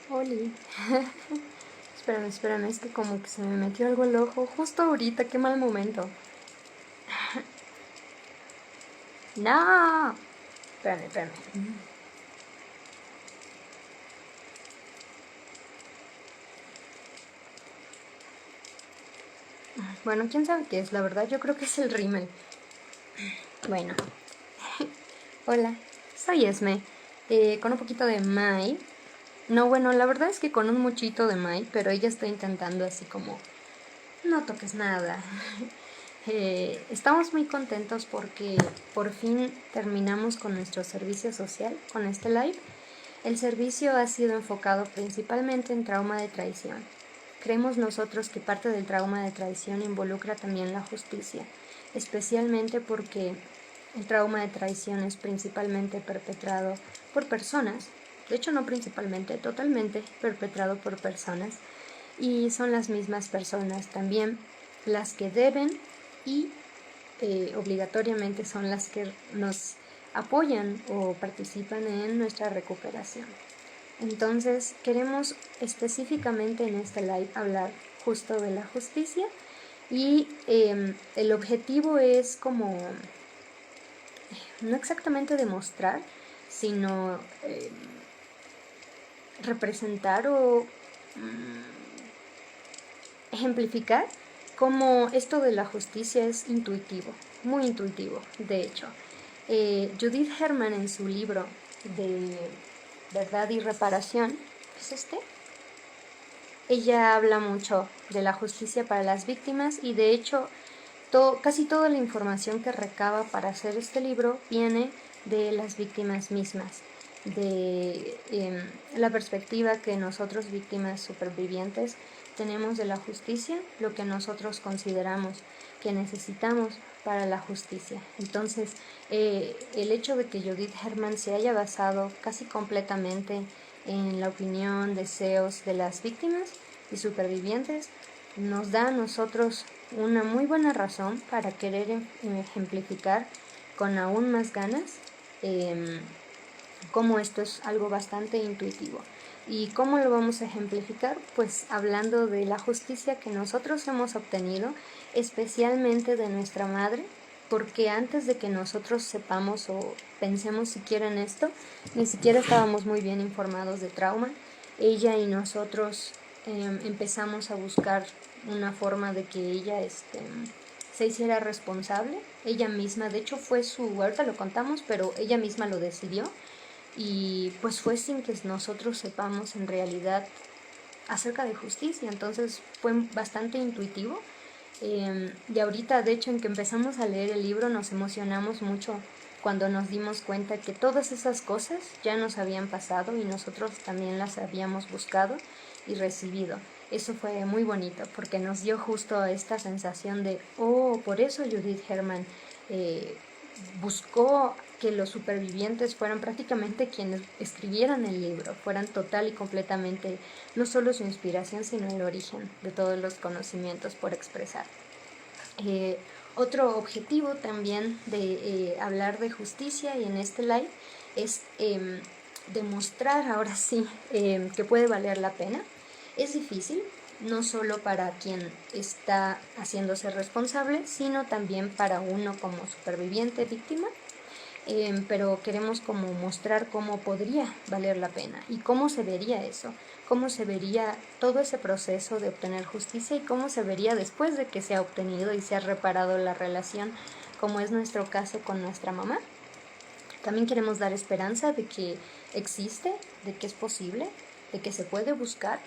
Oli. Espérame, es que como que se me metió algo al ojo justo ahorita, qué mal momento. No. Espérame. Bueno, quién sabe qué es, la verdad, yo creo que es el rímel. Bueno, hola, soy Esme, con un poquito de Mai. No, bueno, la verdad es que con un muchito de Mai, pero ella está intentando así como, no toques nada. Estamos muy contentos porque por fin terminamos con nuestro servicio social, con este live. El servicio ha sido enfocado principalmente en trauma de traición. Creemos nosotros que parte del trauma de traición involucra también la justicia, especialmente porque el trauma de traición es principalmente perpetrado por personas, de hecho no principalmente, totalmente perpetrado por personas, y son las mismas personas también las que deben y obligatoriamente son las que nos apoyan o participan en nuestra recuperación. Entonces queremos específicamente en este live hablar justo de la justicia y el objetivo es como no exactamente demostrar, sino representar o ejemplificar cómo esto de la justicia es intuitivo, muy intuitivo, de hecho. Judith Herman en su libro de Verdad y Reparación, ¿qué es este? Ella habla mucho de la justicia para las víctimas y de hecho casi toda la información que recaba para hacer este libro viene de las víctimas mismas, de la perspectiva que nosotros víctimas supervivientes tenemos de la justicia, lo que nosotros consideramos que necesitamos para la justicia. Entonces, el hecho de que Judith Herman se haya basado casi completamente en la opinión, deseos de las víctimas y supervivientes, nos da a nosotros una muy buena razón para querer ejemplificar con aún más ganas cómo esto es algo bastante intuitivo. ¿Y cómo lo vamos a ejemplificar? Pues hablando de la justicia que nosotros hemos obtenido, especialmente de nuestra madre, porque antes de que nosotros sepamos o pensemos siquiera en esto, ni siquiera estábamos muy bien informados de trauma. Ella y nosotros empezamos a buscar una forma de que ella se hiciera responsable. Ella misma, de hecho fue ahorita lo contamos, pero ella misma lo decidió. Y pues fue sin que nosotros sepamos en realidad acerca de justicia, entonces fue bastante intuitivo. Y ahorita, de hecho, en que empezamos a leer el libro nos emocionamos mucho cuando nos dimos cuenta que todas esas cosas ya nos habían pasado y nosotros también las habíamos buscado y recibido. Eso fue muy bonito porque nos dio justo esta sensación de, oh, por eso Judith Herman buscó que los supervivientes fueran prácticamente quienes escribieran el libro, fueran total y completamente no solo su inspiración, sino el origen de todos los conocimientos por expresar. Otro objetivo también de hablar de justicia y en este live es demostrar ahora sí que puede valer la pena. Es difícil, no solo para quien está haciéndose responsable, sino también para uno como superviviente, víctima. Pero queremos como mostrar cómo podría valer la pena y cómo se vería eso, cómo se vería todo ese proceso de obtener justicia y cómo se vería después de que se ha obtenido y se ha reparado la relación, como es nuestro caso con nuestra mamá. También queremos dar esperanza de que existe, de que es posible, de que se puede buscar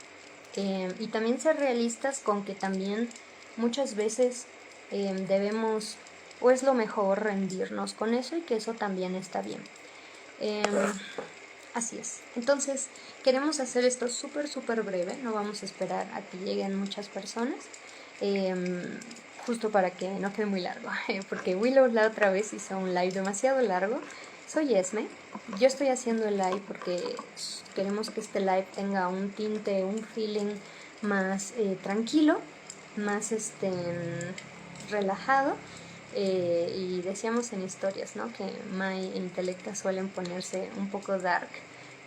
y también ser realistas con que también muchas veces debemos o es lo mejor rendirnos con eso y que eso también está bien. Así es. Entonces, queremos hacer esto súper breve, no vamos a esperar a que lleguen muchas personas, justo para que no quede muy largo, porque Willow la otra vez hizo un live demasiado largo. Soy Esme, yo estoy haciendo el live porque queremos que este live tenga un tinte, un feeling más tranquilo, más relajado. Y decíamos en historias, ¿no? Que Mai e Intelecta suelen ponerse un poco dark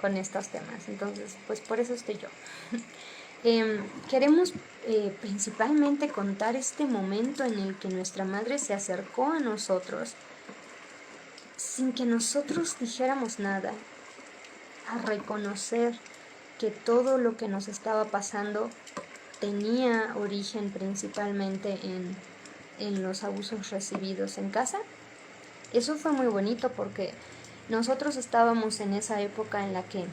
con estos temas. Entonces, pues por eso estoy yo. Queremos principalmente contar este momento en el que nuestra madre se acercó a nosotros sin que nosotros dijéramos nada, a reconocer que todo lo que nos estaba pasando tenía origen principalmente en los abusos recibidos en casa. Eso fue muy bonito porque nosotros estábamos en esa época en la que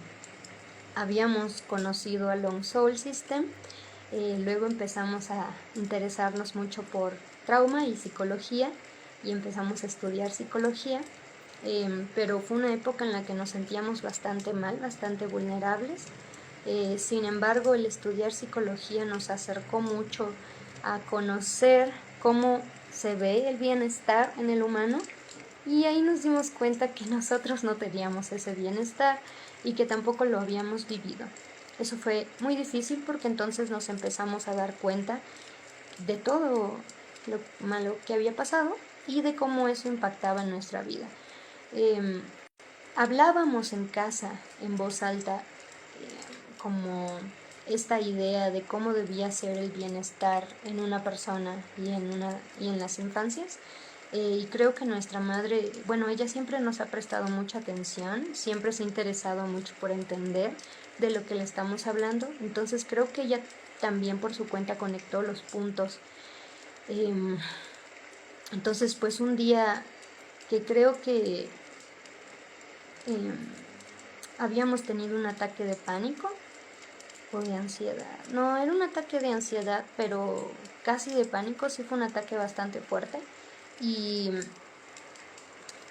habíamos conocido a Long Soul System, luego empezamos a interesarnos mucho por trauma y psicología y empezamos a estudiar psicología, pero fue una época en la que nos sentíamos bastante mal, bastante vulnerables. Sin embargo, el estudiar psicología nos acercó mucho a conocer cómo se ve el bienestar en el humano, y ahí nos dimos cuenta que nosotros no teníamos ese bienestar y que tampoco lo habíamos vivido. Eso fue muy difícil porque entonces nos empezamos a dar cuenta de todo lo malo que había pasado y de cómo eso impactaba en nuestra vida. Hablábamos en casa en voz alta como esta idea de cómo debía ser el bienestar en una persona y en las infancias. Y creo que nuestra madre, bueno, ella siempre nos ha prestado mucha atención, siempre se ha interesado mucho por entender de lo que le estamos hablando, entonces creo que ella también por su cuenta conectó los puntos. Entonces, pues un día que creo que habíamos tenido un ataque de pánico o de ansiedad. No, era un ataque de ansiedad, pero casi de pánico, sí fue un ataque bastante fuerte. Y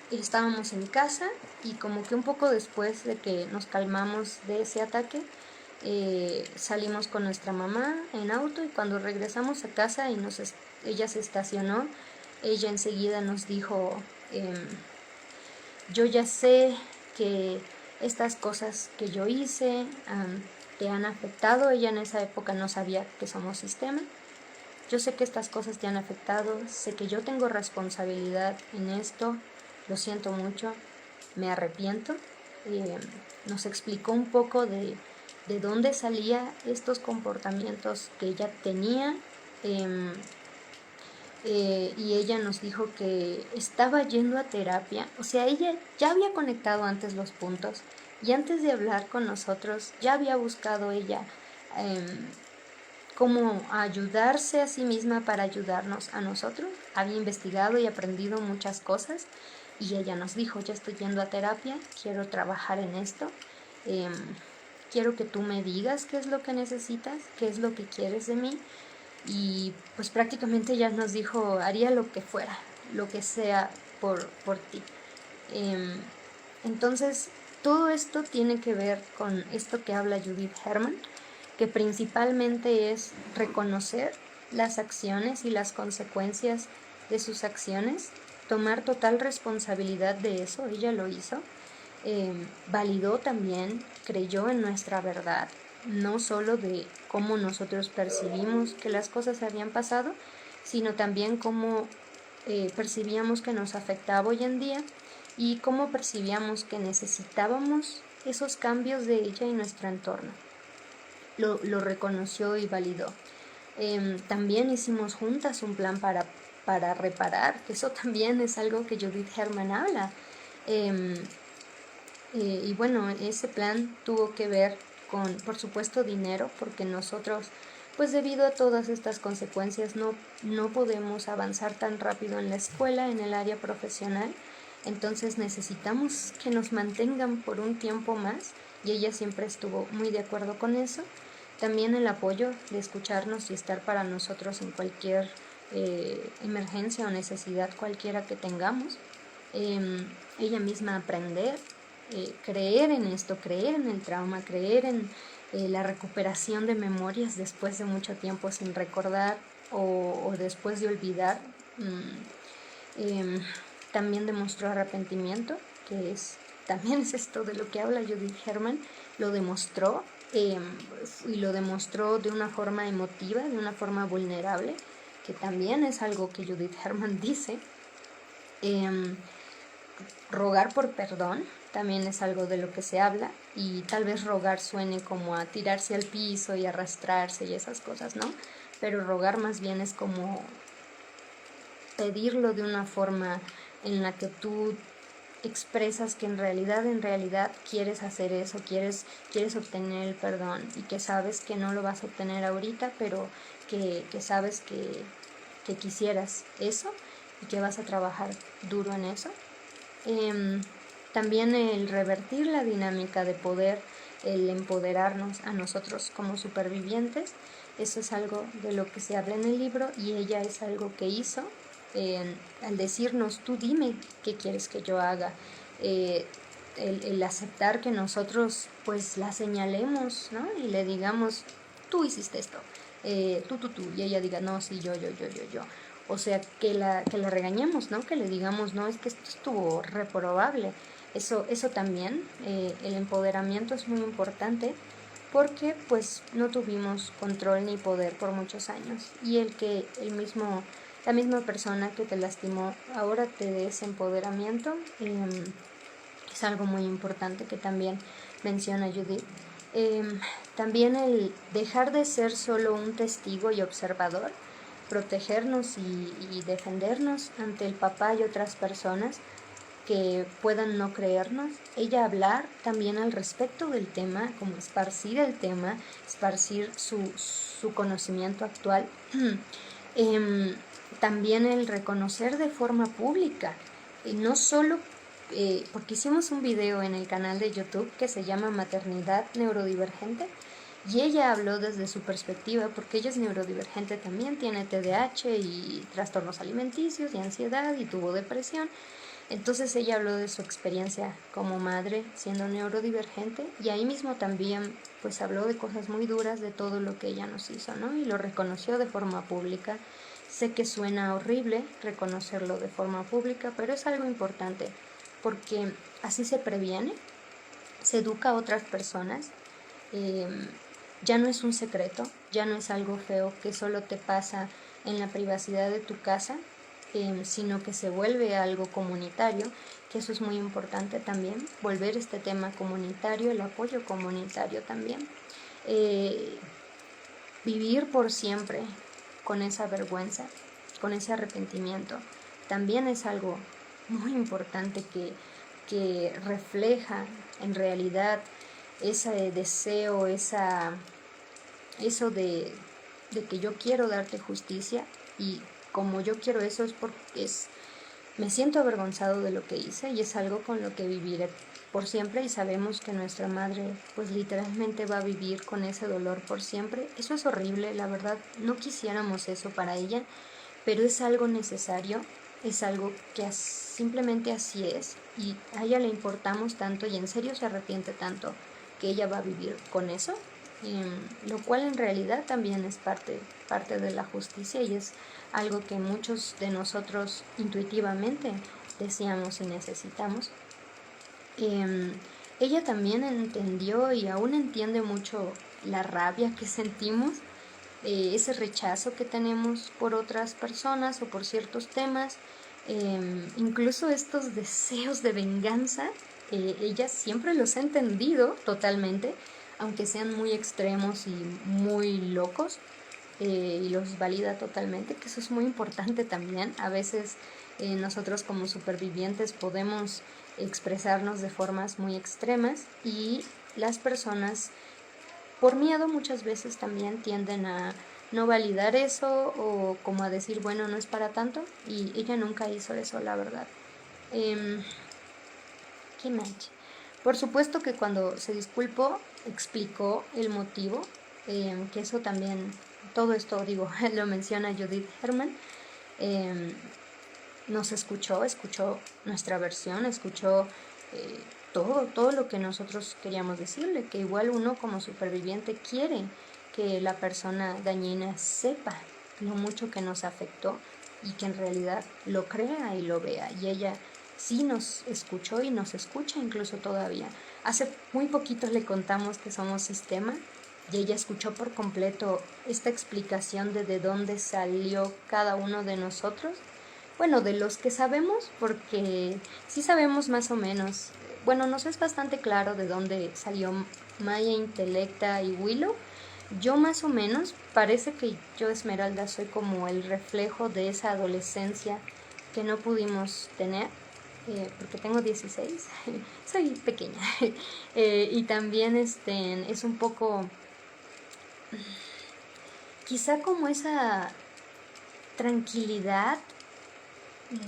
estábamos en casa y como que un poco después de que nos calmamos de ese ataque, salimos con nuestra mamá en auto, y cuando regresamos a casa y ella se estacionó, ella enseguida nos dijo, yo ya sé que estas cosas que yo hice te han afectado. Ella en esa época no sabía que somos sistema. Yo sé que estas cosas te han afectado, sé que yo tengo responsabilidad en esto, lo siento mucho, me arrepiento. Nos explicó un poco de dónde salían estos comportamientos que ella tenía, y ella nos dijo que estaba yendo a terapia. O sea, ella ya había conectado antes los puntos y antes de hablar con nosotros ya había buscado ella cómo ayudarse a sí misma para ayudarnos a nosotros. Había investigado y aprendido muchas cosas y ella nos dijo, ya estoy yendo a terapia, quiero trabajar en esto, quiero que tú me digas qué es lo que necesitas, qué es lo que quieres de mí. Y pues prácticamente ella nos dijo, haría lo que fuera, lo que sea por ti. Entonces todo esto tiene que ver con esto que habla Judith Herman, que principalmente es reconocer las acciones y las consecuencias de sus acciones, tomar total responsabilidad de eso. Ella lo hizo, validó también, creyó en nuestra verdad, no solo de cómo nosotros percibimos que las cosas habían pasado, sino también cómo percibíamos que nos afectaba hoy en día y cómo percibíamos que necesitábamos esos cambios de ella y nuestro entorno. Lo reconoció y validó. También hicimos juntas un plan para reparar, que eso también es algo que Judith Herman habla. Y bueno, ese plan tuvo que ver con, por supuesto, dinero, porque nosotros, pues debido a todas estas consecuencias, no podemos avanzar tan rápido en la escuela, en el área profesional. Entonces necesitamos que nos mantengan por un tiempo más, y ella siempre estuvo muy de acuerdo con eso. También el apoyo de escucharnos y estar para nosotros en cualquier emergencia o necesidad cualquiera que tengamos. Ella misma aprender, creer en esto, creer en el trauma, creer en la recuperación de memorias después de mucho tiempo sin recordar o después de olvidar. También demostró arrepentimiento, que también es esto de lo que habla Judith Herman. Lo demostró, y lo demostró de una forma emotiva, de una forma vulnerable, que también es algo que Judith Herman dice. Rogar por perdón también es algo de lo que se habla, y tal vez rogar suene como a tirarse al piso y arrastrarse y esas cosas, ¿no? Pero rogar más bien es como pedirlo de una forma en la que tú expresas que en realidad quieres hacer eso, quieres obtener el perdón, y que sabes que no lo vas a obtener ahorita, pero que sabes que quisieras eso y que vas a trabajar duro en eso. También el revertir la dinámica de poder, el empoderarnos a nosotros como supervivientes, eso es algo de lo que se habla en el libro, y ella es algo que hizo al decirnos, tú dime qué quieres que yo haga, el aceptar que nosotros pues la señalemos, ¿no? Y le digamos, tú hiciste esto, tú, y ella diga, no, sí, yo. O sea, que la regañemos, ¿no? Que le digamos, no, es que esto estuvo reprobable. Eso también, el empoderamiento es muy importante, porque pues no tuvimos control ni poder por muchos años, y la misma persona que te lastimó ahora te dé ese empoderamiento, es algo muy importante que también menciona Judith. También el dejar de ser solo un testigo y observador, protegernos y defendernos ante el papá y otras personas que puedan no creernos. Ella hablar también al respecto del tema, como esparcir el tema, esparcir su conocimiento actual. También el reconocer de forma pública, no solo porque hicimos un video en el canal de YouTube que se llama Maternidad Neurodivergente, y ella habló desde su perspectiva, porque ella es neurodivergente también, tiene TDAH y trastornos alimenticios y ansiedad, y tuvo depresión. Entonces ella habló de su experiencia como madre siendo neurodivergente, y ahí mismo también pues habló de cosas muy duras, de todo lo que ella nos hizo, ¿no? Y lo reconoció de forma pública. Sé que suena horrible reconocerlo de forma pública, pero es algo importante, porque así se previene, se educa a otras personas. Ya no es un secreto, ya no es algo feo que solo te pasa en la privacidad de tu casa, sino que se vuelve algo comunitario, que eso es muy importante también, volver este tema comunitario, el apoyo comunitario también. Vivir por siempre con esa vergüenza, con ese arrepentimiento, también es algo muy importante que refleja en realidad ese deseo, eso de que yo quiero darte justicia, y como yo quiero eso es porque me siento avergonzado de lo que hice, y es algo con lo que viviré por siempre, y sabemos que nuestra madre pues literalmente va a vivir con ese dolor por siempre. Eso es horrible, la verdad, no quisiéramos eso para ella, pero es algo necesario, es algo que simplemente así es, y a ella le importamos tanto y en serio se arrepiente tanto que ella va a vivir con eso, lo cual en realidad también es parte de la justicia, y es algo que muchos de nosotros intuitivamente deseamos y necesitamos. Ella también entendió y aún entiende mucho la rabia que sentimos, ese rechazo que tenemos por otras personas o por ciertos temas, incluso estos deseos de venganza. Ella siempre los ha entendido totalmente, aunque sean muy extremos y muy locos, y los valida totalmente, que eso es muy importante también. A veces nosotros como supervivientes podemos expresarnos de formas muy extremas, y las personas por miedo muchas veces también tienden a no validar eso, o como a decir, bueno, no es para tanto, y ella nunca hizo eso, la verdad. ¿Qué mancha? Por supuesto que cuando se disculpó, explicó el motivo, que eso también, todo esto, digo, lo menciona Judith Herman. Nos escuchó nuestra versión, escuchó todo lo que nosotros queríamos decirle, que igual uno como superviviente quiere que la persona dañina sepa lo mucho que nos afectó, y que en realidad lo crea y lo vea, y ella sí nos escuchó y nos escucha incluso todavía. Hace muy poquito le contamos que somos sistema, y ella escuchó por completo esta explicación de dónde salió cada uno de nosotros. Bueno, de los que sabemos, porque sí sabemos más o menos bueno, nos es bastante claro de dónde salió Maya, Intelecta y Willow. Yo más o menos, parece que yo, Esmeralda, soy como el reflejo de esa adolescencia que no pudimos tener, porque tengo 16, soy pequeña, y también es un poco, quizá como esa tranquilidad,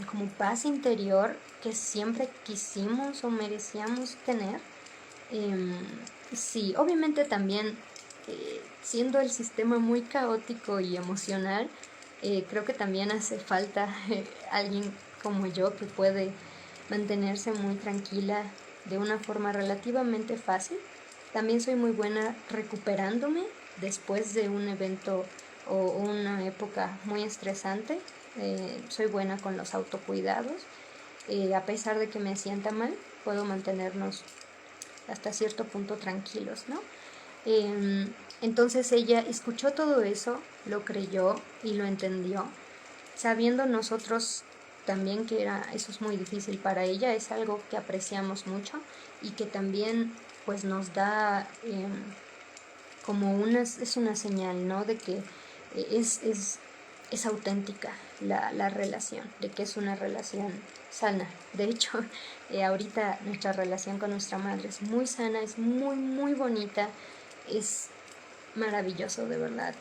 como paz interior que siempre quisimos o merecíamos tener. Sí, obviamente también siendo el sistema muy caótico y emocional, creo que también hace falta alguien como yo que puede mantenerse muy tranquila de una forma relativamente fácil. También soy muy buena recuperándome después de un evento o una época muy estresante. Soy buena con los autocuidados. A pesar de que me sienta mal, puedo mantenernos hasta cierto punto tranquilos, ¿no? Entonces ella escuchó todo eso, lo creyó y lo entendió, sabiendo nosotros también que eso es muy difícil para ella, es algo que apreciamos mucho y que también pues nos da como es una señal, ¿no? De que es auténtica la relación, de que es una relación sana. De hecho, ahorita nuestra relación con nuestra madre es muy sana, es muy, muy bonita, es maravilloso, de verdad,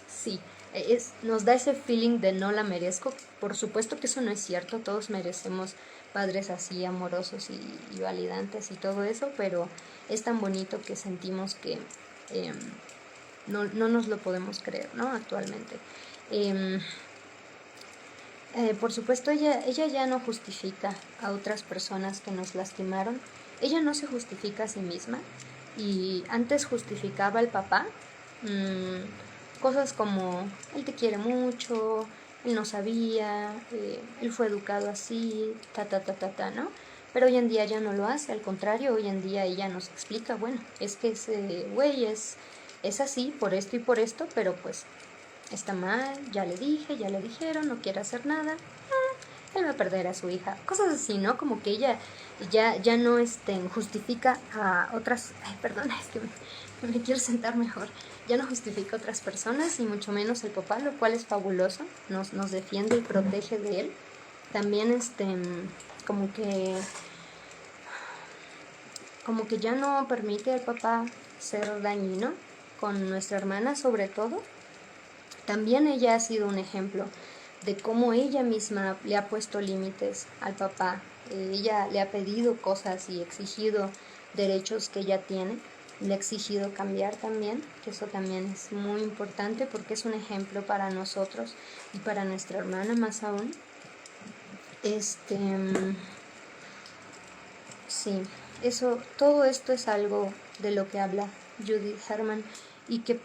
sí, nos da ese feeling de no la merezco. Por supuesto que eso no es cierto, todos merecemos padres así amorosos y validantes y todo eso, pero es tan bonito que sentimos que no nos lo podemos creer, ¿no? Actualmente. Por supuesto, ella ya no justifica a otras personas que nos lastimaron. Ella no se justifica a sí misma y antes justificaba al papá. Cosas como, él te quiere mucho, él no sabía, él fue educado así, ¿no? Pero hoy en día ya no lo hace, al contrario, hoy en día ella nos explica, bueno, es que ese güey es así por esto y por esto, pero pues está mal, ya le dije, ya le dijeron, no quiere hacer nada, él va a perder a su hija. Cosas así, ¿no? Como que ella ya no justifica a otras... Ay, perdón, es que me quiero sentar mejor. Ya no justifica a otras personas, y mucho menos el papá, lo cual es fabuloso. Nos defiende y protege de él. También como que como que ya no permite al papá ser dañino con nuestra hermana, sobre todo. También ella ha sido un ejemplo de cómo ella misma le ha puesto límites al papá. Ella le ha pedido cosas y exigido derechos que ella tiene. Le ha exigido cambiar también, que eso también es muy importante porque es un ejemplo para nosotros y para nuestra hermana más aún. Sí, todo esto es algo de lo que habla Judith Herman y que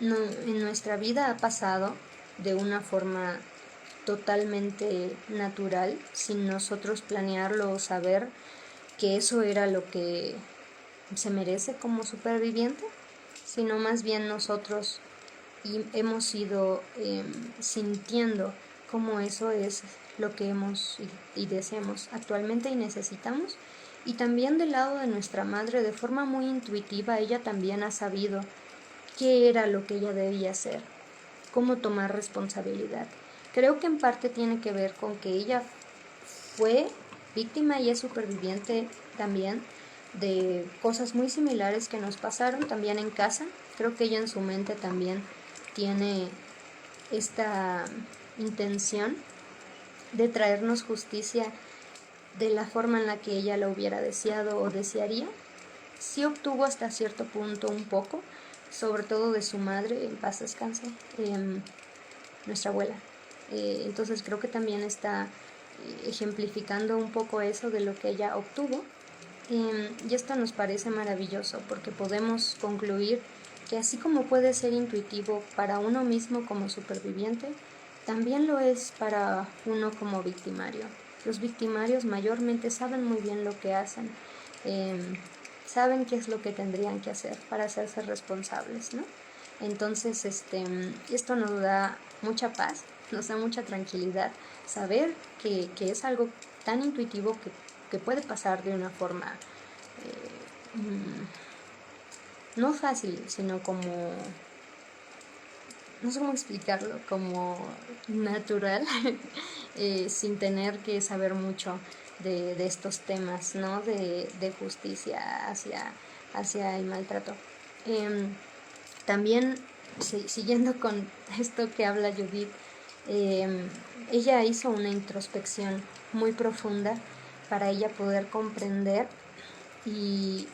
en nuestra vida ha pasado de una forma totalmente natural, sin nosotros planearlo o saber que eso era lo que se merece como superviviente, sino más bien nosotros hemos ido sintiendo cómo eso es lo que hemos y deseamos actualmente y necesitamos. Y también del lado de nuestra madre, de forma muy intuitiva, ella también ha sabido qué era lo que ella debía hacer, cómo tomar responsabilidad. Creo que en parte tiene que ver con que ella fue víctima y es superviviente también de cosas muy similares que nos pasaron también en casa. Creo que ella en su mente también tiene esta intención de traernos justicia de la forma en la que ella lo hubiera deseado o desearía. Sí obtuvo hasta cierto punto un poco, sobre todo de su madre, en paz descanse, nuestra abuela. Entonces creo que también está ejemplificando un poco eso de lo que ella obtuvo. Y esto nos parece maravilloso porque podemos concluir que así como puede ser intuitivo para uno mismo como superviviente, también lo es para uno como victimario. Los victimarios mayormente saben muy bien lo que hacen, saben qué es lo que tendrían que hacer para hacerse responsables, ¿no? Entonces, esto nos da mucha paz, nos da mucha tranquilidad, saber que es algo tan intuitivo que que puede pasar de una forma no fácil, sino como, no sé cómo explicarlo, como natural, sin tener que saber mucho de estos temas, ¿no? De justicia hacia el maltrato. También, siguiendo con esto que habla Judith, ella hizo una introspección muy profunda para ella poder comprender y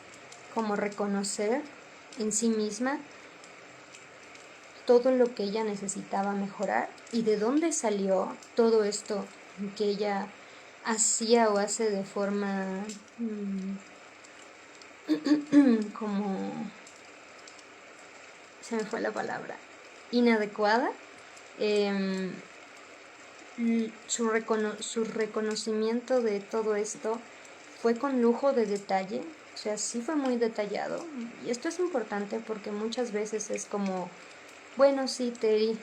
como reconocer en sí misma todo lo que ella necesitaba mejorar y de dónde salió todo esto que ella hacía o hace de forma como, se me fue la palabra, inadecuada. Su reconocimiento de todo esto fue con lujo de detalle, o sea, sí fue muy detallado. Y esto es importante porque muchas veces es como, bueno, sí te herí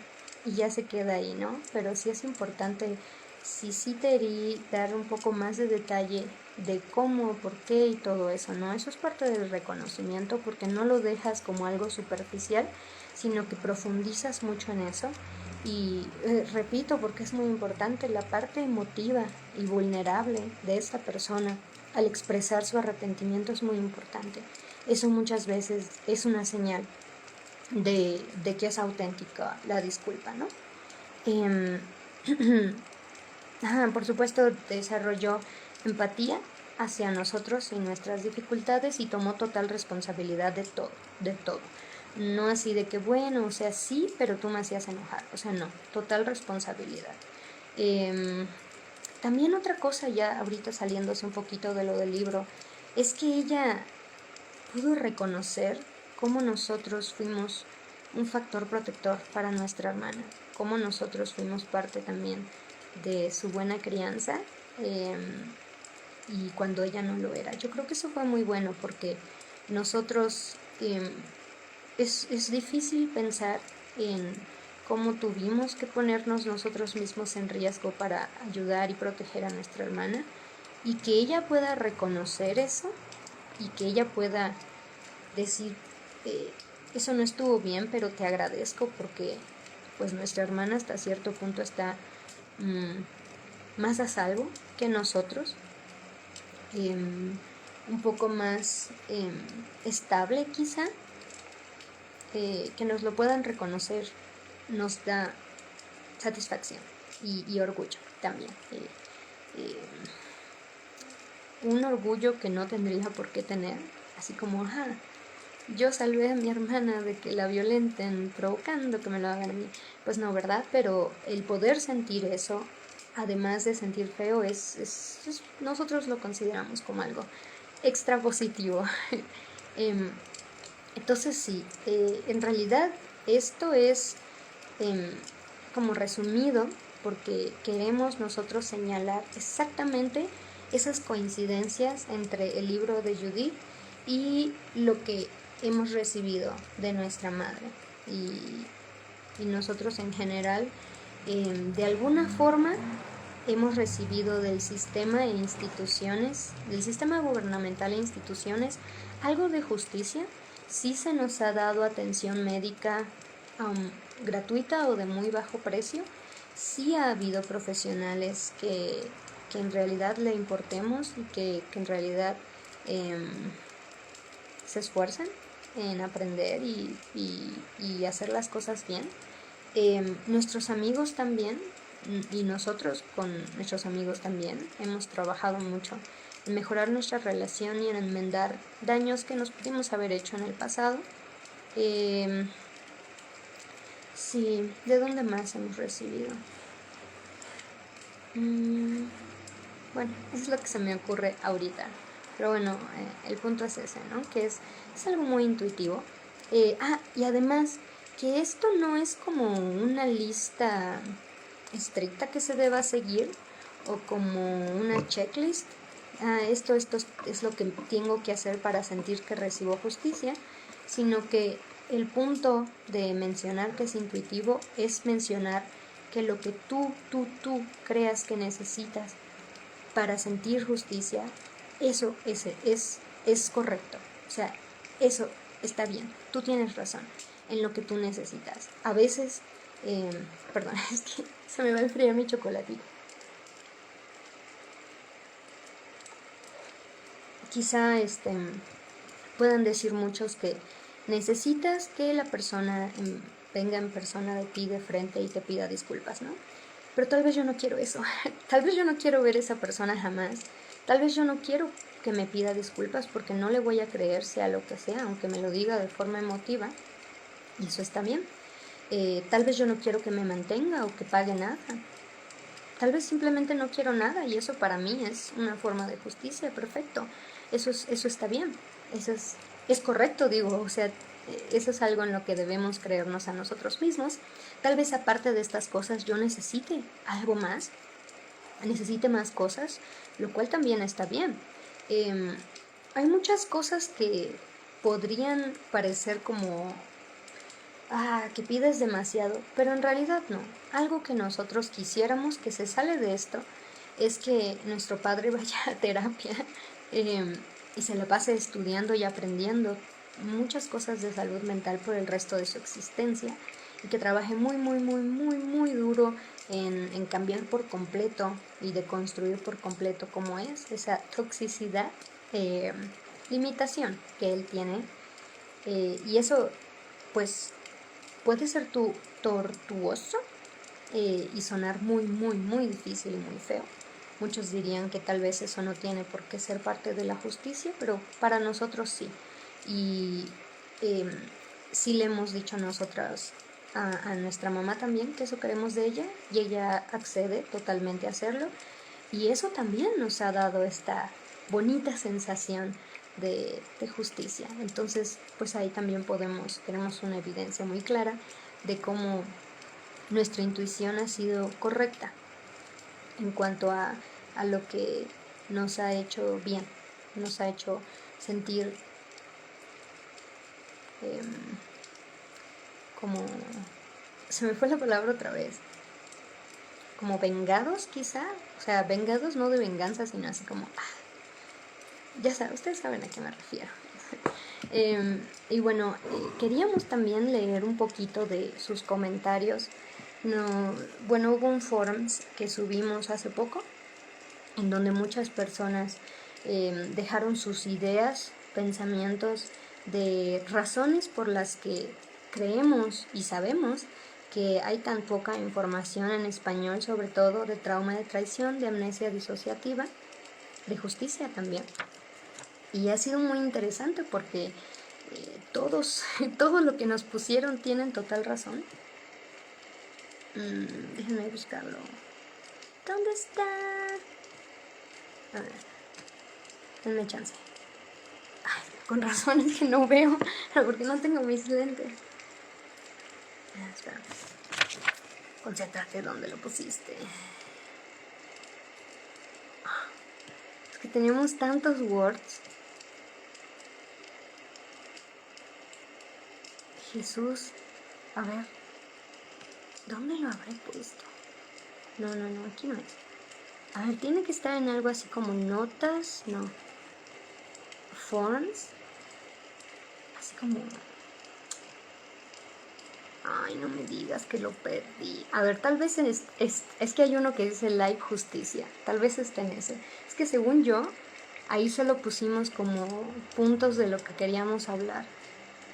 y ya se queda ahí, ¿no? Pero sí es importante, sí te herí, dar un poco más de detalle de cómo, por qué y todo eso, ¿no? Eso es parte del reconocimiento porque no lo dejas como algo superficial, sino que profundizas mucho en eso. Y repito, porque es muy importante, la parte emotiva y vulnerable de esta persona al expresar su arrepentimiento es muy importante. Eso muchas veces es una señal de que es auténtica la disculpa, ¿no? Por supuesto, desarrolló empatía hacia nosotros y nuestras dificultades y tomó total responsabilidad de todo. No así de que, bueno, o sea, sí, pero tú me hacías enojar. O sea, no, total responsabilidad. También otra cosa, ya ahorita saliéndose un poquito de lo del libro, es que ella pudo reconocer cómo nosotros fuimos un factor protector para nuestra hermana, cómo nosotros fuimos parte también de su buena crianza y cuando ella no lo era. Yo creo que eso fue muy bueno porque nosotros, es difícil pensar en cómo tuvimos que ponernos nosotros mismos en riesgo para ayudar y proteger a nuestra hermana y que ella pueda reconocer eso y que ella pueda decir, eso no estuvo bien, pero te agradezco porque pues nuestra hermana hasta cierto punto está más a salvo que nosotros, un poco más estable quizá, que nos lo puedan reconocer nos da satisfacción y orgullo también. Un orgullo que no tendría por qué tener, así como, yo salvé a mi hermana de que la violenten, provocando que me lo hagan a mí. Pues no, ¿verdad? Pero el poder sentir eso, además de sentir feo, nosotros lo consideramos como algo extra positivo. Entonces sí, en realidad esto es como resumido porque queremos nosotros señalar exactamente esas coincidencias entre el libro de Judith y lo que hemos recibido de nuestra madre y nosotros en general, de alguna forma hemos recibido del sistema e instituciones, del sistema gubernamental e instituciones, algo de justicia. Sí se nos ha dado atención médica gratuita o de muy bajo precio. Sí ha habido profesionales que en realidad le importemos y que en realidad se esfuerzan en aprender y hacer las cosas bien. Nuestros amigos también, y nosotros con nuestros amigos también, hemos trabajado mucho en mejorar nuestra relación y en enmendar daños que nos pudimos haber hecho en el pasado. Sí, ¿de dónde más hemos recibido? Bueno, eso es lo que se me ocurre ahorita. Pero bueno, el punto es ese, ¿no? Que es algo muy intuitivo. Y además, que esto no es como una lista estricta que se deba seguir o como una checklist. Esto es lo que tengo que hacer para sentir que recibo justicia, sino que el punto de mencionar que es intuitivo es mencionar que lo que tú creas que necesitas para sentir justicia, eso es correcto. O sea, eso está bien. Tú tienes razón en lo que tú necesitas. A veces, perdón, es que se me va a enfriar mi chocolatito. Quizá puedan decir muchos que necesitas que la persona venga en persona de ti de frente y te pida disculpas, ¿no? Pero tal vez yo no quiero eso. Tal vez yo no quiero ver a esa persona jamás. Tal vez yo no quiero que me pida disculpas porque no le voy a creer sea lo que sea, aunque me lo diga de forma emotiva. Y eso está bien. Tal vez yo no quiero que me mantenga o que pague nada. Tal vez simplemente no quiero nada y eso para mí es una forma de justicia, perfecto. Eso está bien, eso es correcto, digo, o sea, eso es algo en lo que debemos creernos a nosotros mismos. Tal vez aparte de estas cosas yo necesite algo más, necesite más cosas, lo cual también está bien. Hay muchas cosas que podrían parecer como que pides demasiado, pero en realidad no. Algo que nosotros quisiéramos que se sale de esto es que nuestro padre vaya a terapia y se la pase estudiando y aprendiendo muchas cosas de salud mental por el resto de su existencia y que trabaje muy, muy, muy, muy, muy duro en cambiar por completo y de construir por completo cómo es esa toxicidad, limitación que él tiene. Y eso, pues, puede ser tortuoso y sonar muy, muy, muy difícil y muy feo. Muchos dirían que tal vez eso no tiene por qué ser parte de la justicia, pero para nosotros sí. Y sí le hemos dicho nosotras a nuestra mamá también que eso queremos de ella y ella accede totalmente a hacerlo. Y eso también nos ha dado esta bonita sensación de justicia. Entonces, pues ahí también tenemos una evidencia muy clara de cómo nuestra intuición ha sido correcta en cuanto a lo que nos ha hecho bien, nos ha hecho sentir como, se me fue la palabra otra vez, como vengados quizá, o sea, vengados no de venganza, sino así como, ya saben, ustedes saben a qué me refiero. Y bueno, queríamos también leer un poquito de sus comentarios. No, bueno, hubo un forums que subimos hace poco en donde muchas personas dejaron sus ideas, pensamientos de razones por las que creemos y sabemos que hay tan poca información en español, sobre todo de trauma de traición, de amnesia disociativa, de justicia también. Y ha sido muy interesante porque todo lo que nos pusieron tienen total razón. Déjenme buscarlo. ¿Dónde está? A ver, denme chance. Ay, con razón es que no veo, porque no tengo mis lentes. Espera. Concéntrate dónde lo pusiste. Es que tenemos tantos words. Jesús, a ver, ¿dónde lo habré puesto? No, aquí no es. A ver, tiene que estar en algo así como notas, no. Forms. Así como... Ay, no me digas que lo perdí. A ver, tal vez es que hay uno que dice Live Justicia. Tal vez esté en ese. Es que según yo, ahí solo pusimos como puntos de lo que queríamos hablar.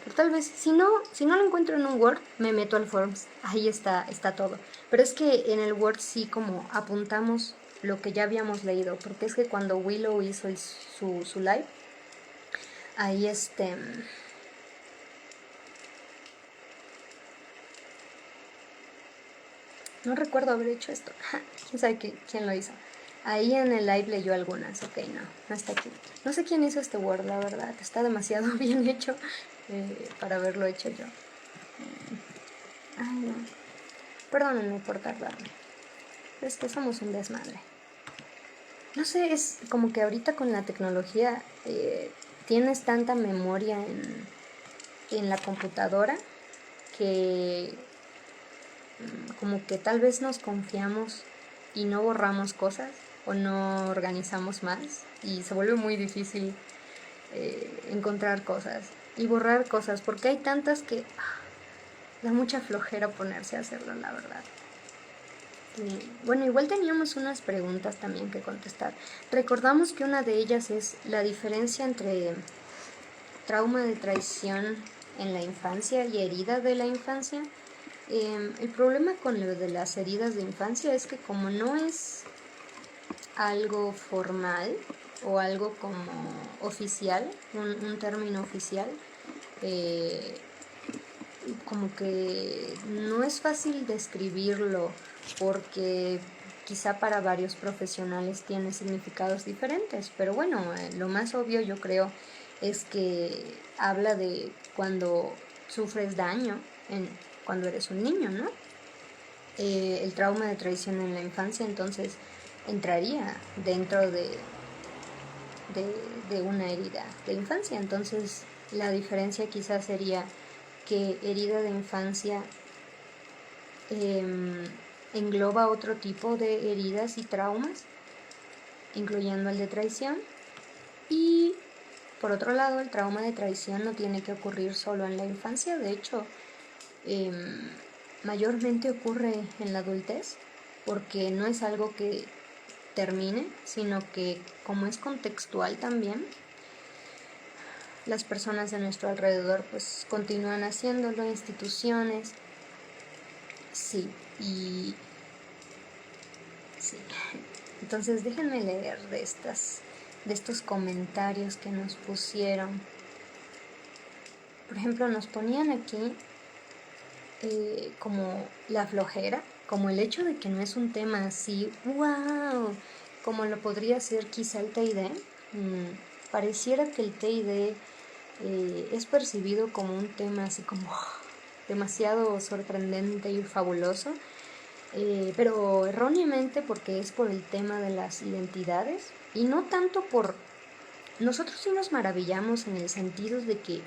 Pero tal vez, si no lo encuentro en un Word, me meto al Forms. Ahí está todo. Pero es que en el Word sí como apuntamos lo que ya habíamos leído. Porque es que cuando Willow hizo su live, ahí no recuerdo haber hecho esto. ¿Quién sabe quién lo hizo? Ahí en el live leyó algunas. Ok, no está aquí. No sé quién hizo este Word, la verdad. Está demasiado bien hecho para haberlo hecho yo. Ay, no. Perdónenme por tardarme. Pero es que somos un desmadre. No sé, es como que ahorita con la tecnología tienes tanta memoria en la computadora que como que tal vez nos confiamos y no borramos cosas. o no organizamos más y se vuelve muy difícil encontrar cosas y borrar cosas, porque hay tantas que da mucha flojera ponerse a hacerlo, la verdad. Bueno, igual teníamos unas preguntas también que contestar. Recordamos que una de ellas es la diferencia entre trauma de traición en la infancia y herida de la infancia. El problema con lo de las heridas de infancia es que como no es algo formal o algo como oficial, un término oficial, como que no es fácil describirlo porque quizá para varios profesionales tiene significados diferentes, pero bueno, lo más obvio yo creo es que habla de cuando sufres daño cuando eres un niño, ¿no? El trauma de traición en la infancia entonces entraría dentro de una herida de infancia. Entonces la diferencia quizás sería que herida de infancia engloba otro tipo de heridas y traumas, incluyendo el de traición. Y por otro lado, el trauma de traición no tiene que ocurrir solo en la infancia, de hecho, mayormente ocurre en la adultez, porque no es algo que termine, sino que como es contextual también, las personas de nuestro alrededor pues continúan haciéndolo, instituciones, sí, y sí. Entonces déjenme leer de estos comentarios que nos pusieron. Por ejemplo, nos ponían aquí como la flojera, como el hecho de que no es un tema así, wow, como lo podría ser quizá el TID. Pareciera que el TID es percibido como un tema así como demasiado sorprendente y fabuloso, pero erróneamente porque es por el tema de las identidades y no tanto por... Nosotros sí nos maravillamos en el sentido de que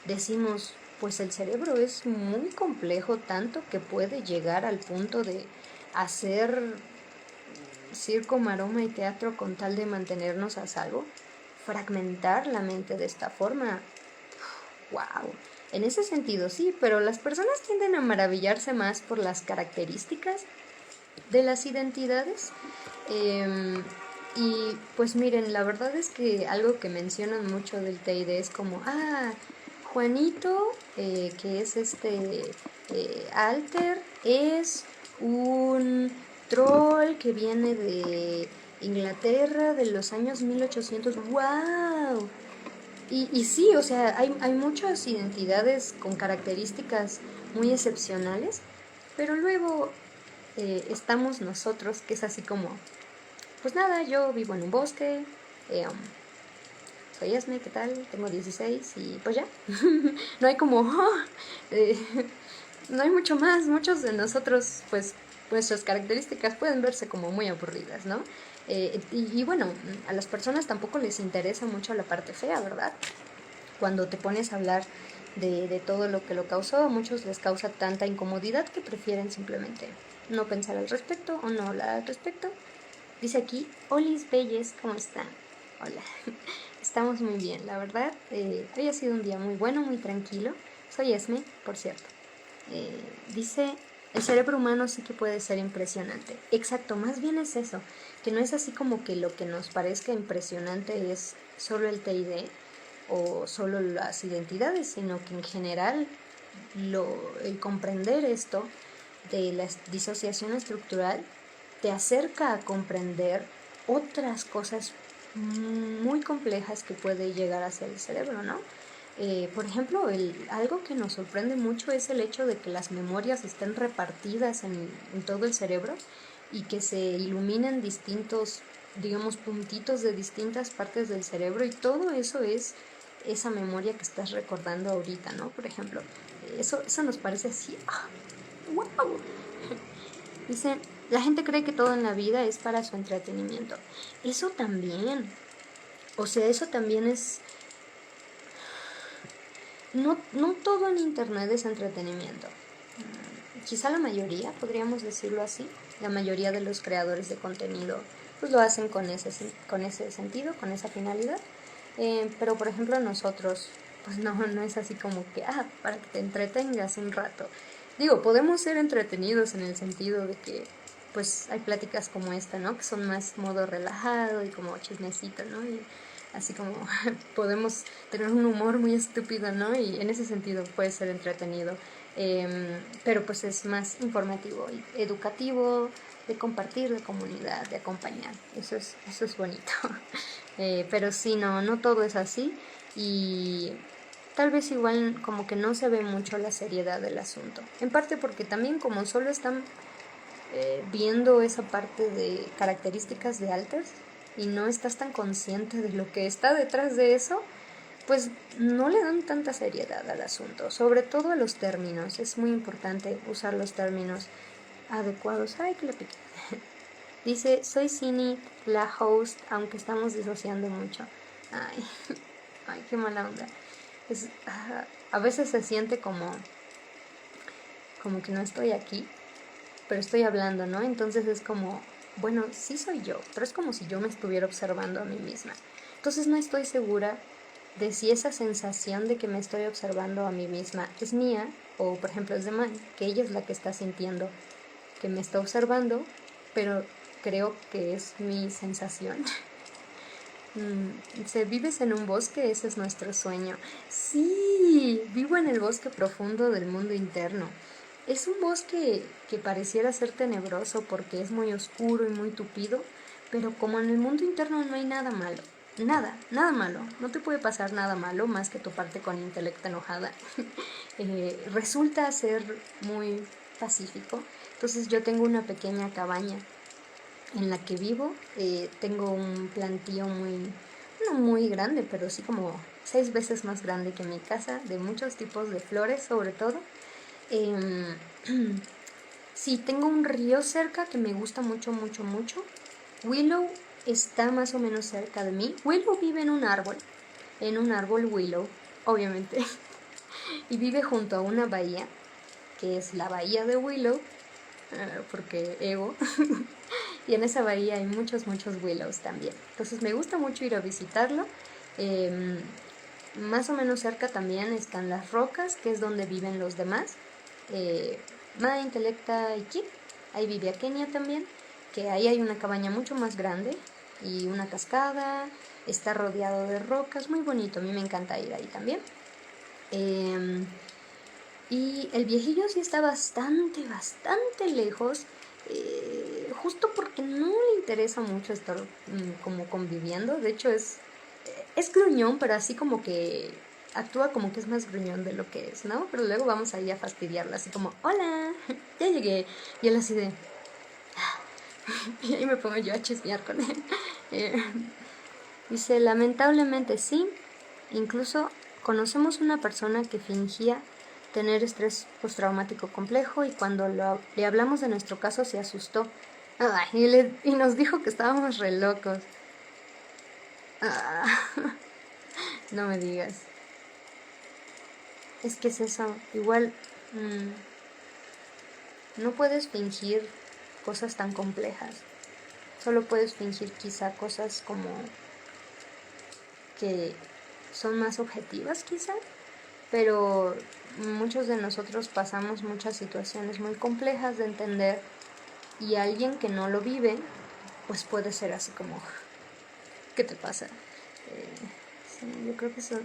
decimos, pues el cerebro es muy complejo, tanto que puede llegar al punto de hacer circo, maroma y teatro con tal de mantenernos a salvo. Fragmentar la mente de esta forma, wow. En ese sentido sí, pero las personas tienden a maravillarse más por las características de las identidades. Y pues miren, la verdad es que algo que mencionan mucho del TID es como, Juanito, que es Alter, es un troll que viene de Inglaterra de los años 1800. ¡Wow! Y sí, o sea, hay muchas identidades con características muy excepcionales, pero luego estamos nosotros, que es así como, pues nada, yo vivo en un bosque, soy Esme, ¿qué tal? Tengo 16 y pues ya. No hay como, no hay mucho más. Muchos de nosotros, pues, nuestras características pueden verse como muy aburridas, ¿no? Y bueno, a las personas tampoco les interesa mucho la parte fea, ¿verdad? Cuando te pones a hablar de todo lo que lo causó, a muchos les causa tanta incomodidad que prefieren simplemente no pensar al respecto o no hablar al respecto. Dice aquí, Olis Belles, ¿cómo están? Hola, estamos muy bien, la verdad. Hoy ha sido un día muy bueno, muy tranquilo. Soy Esme, por cierto. Dice, el cerebro humano sí que puede ser impresionante. Exacto, más bien es eso, que no es así como que lo que nos parezca impresionante es solo el TID o solo las identidades, sino que en general el comprender esto de la disociación estructural te acerca a comprender otras cosas muy complejas que puede llegar hacia el cerebro, ¿no? Por ejemplo, algo que nos sorprende mucho es el hecho de que las memorias estén repartidas en todo el cerebro y que se iluminen distintos, digamos, puntitos de distintas partes del cerebro, y todo eso es esa memoria que estás recordando ahorita, ¿no? Por ejemplo, eso nos parece así, ¡wow! Dice, la gente cree que todo en la vida es para su entretenimiento. Eso también, o sea, eso también es... No todo en internet es entretenimiento. Quizá la mayoría, podríamos decirlo así. La mayoría de los creadores de contenido pues lo hacen con ese sentido, con esa finalidad. Pero por ejemplo nosotros, pues no es así como que, para que te entretengas un rato. Digo, podemos ser entretenidos en el sentido de que pues hay pláticas como esta, ¿no? Que son más modo relajado y como chismecito, ¿no? Y así como podemos tener un humor muy estúpido, ¿no? Y en ese sentido puede ser entretenido. Pero pues es más informativo y educativo, de compartir, de comunidad, de acompañar. Eso es bonito. Pero sí, no todo es así y tal vez igual como que no se ve mucho la seriedad del asunto. En parte porque también como solo están viendo esa parte de características de alters y no estás tan consciente de lo que está detrás de eso, pues no le dan tanta seriedad al asunto, sobre todo a los términos. Es muy importante usar los términos adecuados. Ay, que le piqué. Dice, soy Cini, la host, aunque estamos disociando mucho. Ay, ay, qué mala onda. A veces se siente como que no estoy aquí, pero estoy hablando, ¿no? Entonces es como, bueno, sí soy yo, pero es como si yo me estuviera observando a mí misma. Entonces no estoy segura de si esa sensación de que me estoy observando a mí misma es mía o, por ejemplo, es de Mai, que ella es la que está sintiendo que me está observando, pero creo que es mi sensación. Si vives en un bosque, ese es nuestro sueño. Sí, vivo en el bosque profundo del mundo interno. Es un bosque que pareciera ser tenebroso porque es muy oscuro y muy tupido, pero como en el mundo interno no hay nada malo. Nada malo. No te puede pasar nada malo más que toparte con intelecto enojada. Resulta ser muy pacífico. Entonces yo tengo una pequeña cabaña en la que vivo. Tengo un plantío no muy grande, pero sí como 6 veces más grande que mi casa, de muchos tipos de flores sobre todo. Sí, tengo un río cerca que me gusta mucho. Willow está más o menos cerca de mí. Willow vive en un árbol Willow, obviamente, y vive junto a una bahía, que es la bahía de Willow, porque ego. Y en esa bahía hay muchos willows también. Entonces me gusta mucho ir a visitarlo. Más o menos cerca también están las rocas, que es donde viven los demás. Mada, Intelecta y Kip. Ahí vive a Kenia también, que ahí hay una cabaña mucho más grande y una cascada. Está rodeado de rocas, muy bonito. A mí me encanta ir ahí también. Y el viejillo sí está bastante lejos, justo porque no le interesa mucho estar como conviviendo. De hecho es gruñón, pero así como que actúa como que es más gruñón de lo que es, ¿no? Pero luego vamos ahí a fastidiarlo, así como, hola, ya llegué. Y él así de... y ahí me pongo yo a chismear con él. Dice, lamentablemente sí, incluso conocemos una persona que fingía tener estrés postraumático complejo y cuando le hablamos de nuestro caso se asustó. Y nos dijo que estábamos re locos. No me digas. Es que es eso. Igual no puedes fingir cosas tan complejas. Solo puedes fingir quizá cosas como que son más objetivas quizá. Pero muchos de nosotros pasamos muchas situaciones muy complejas de entender y alguien que no lo vive, pues puede ser así como, ¿qué te pasa? Sí, yo creo que eso...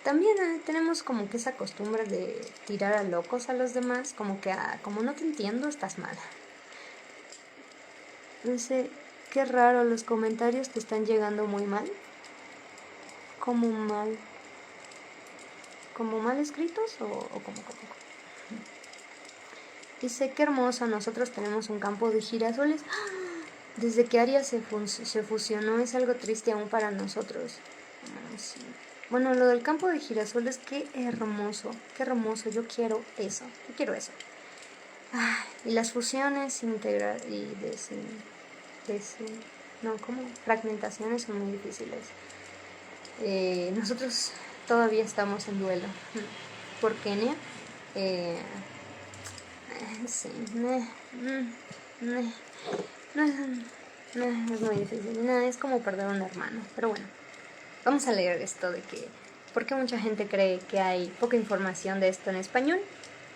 También tenemos como que esa costumbre de tirar a locos a los demás, como que, como no te entiendo, estás mal. Dice, qué raro, los comentarios te están llegando muy mal. ¿Cómo mal? ¿Como mal escritos o como? Dice, qué hermoso, nosotros tenemos un campo de girasoles. Desde que Aria se fusionó es algo triste aún para nosotros. Sí. Bueno, lo del campo de girasoles, qué hermoso, yo quiero eso. Y las fusiones fragmentaciones son muy difíciles. Nosotros todavía estamos en duelo por Kenia. Sí, Es muy difícil, es como perder un hermano, pero bueno, vamos a leer esto de que, ¿por qué mucha gente cree que hay poca información de esto en español?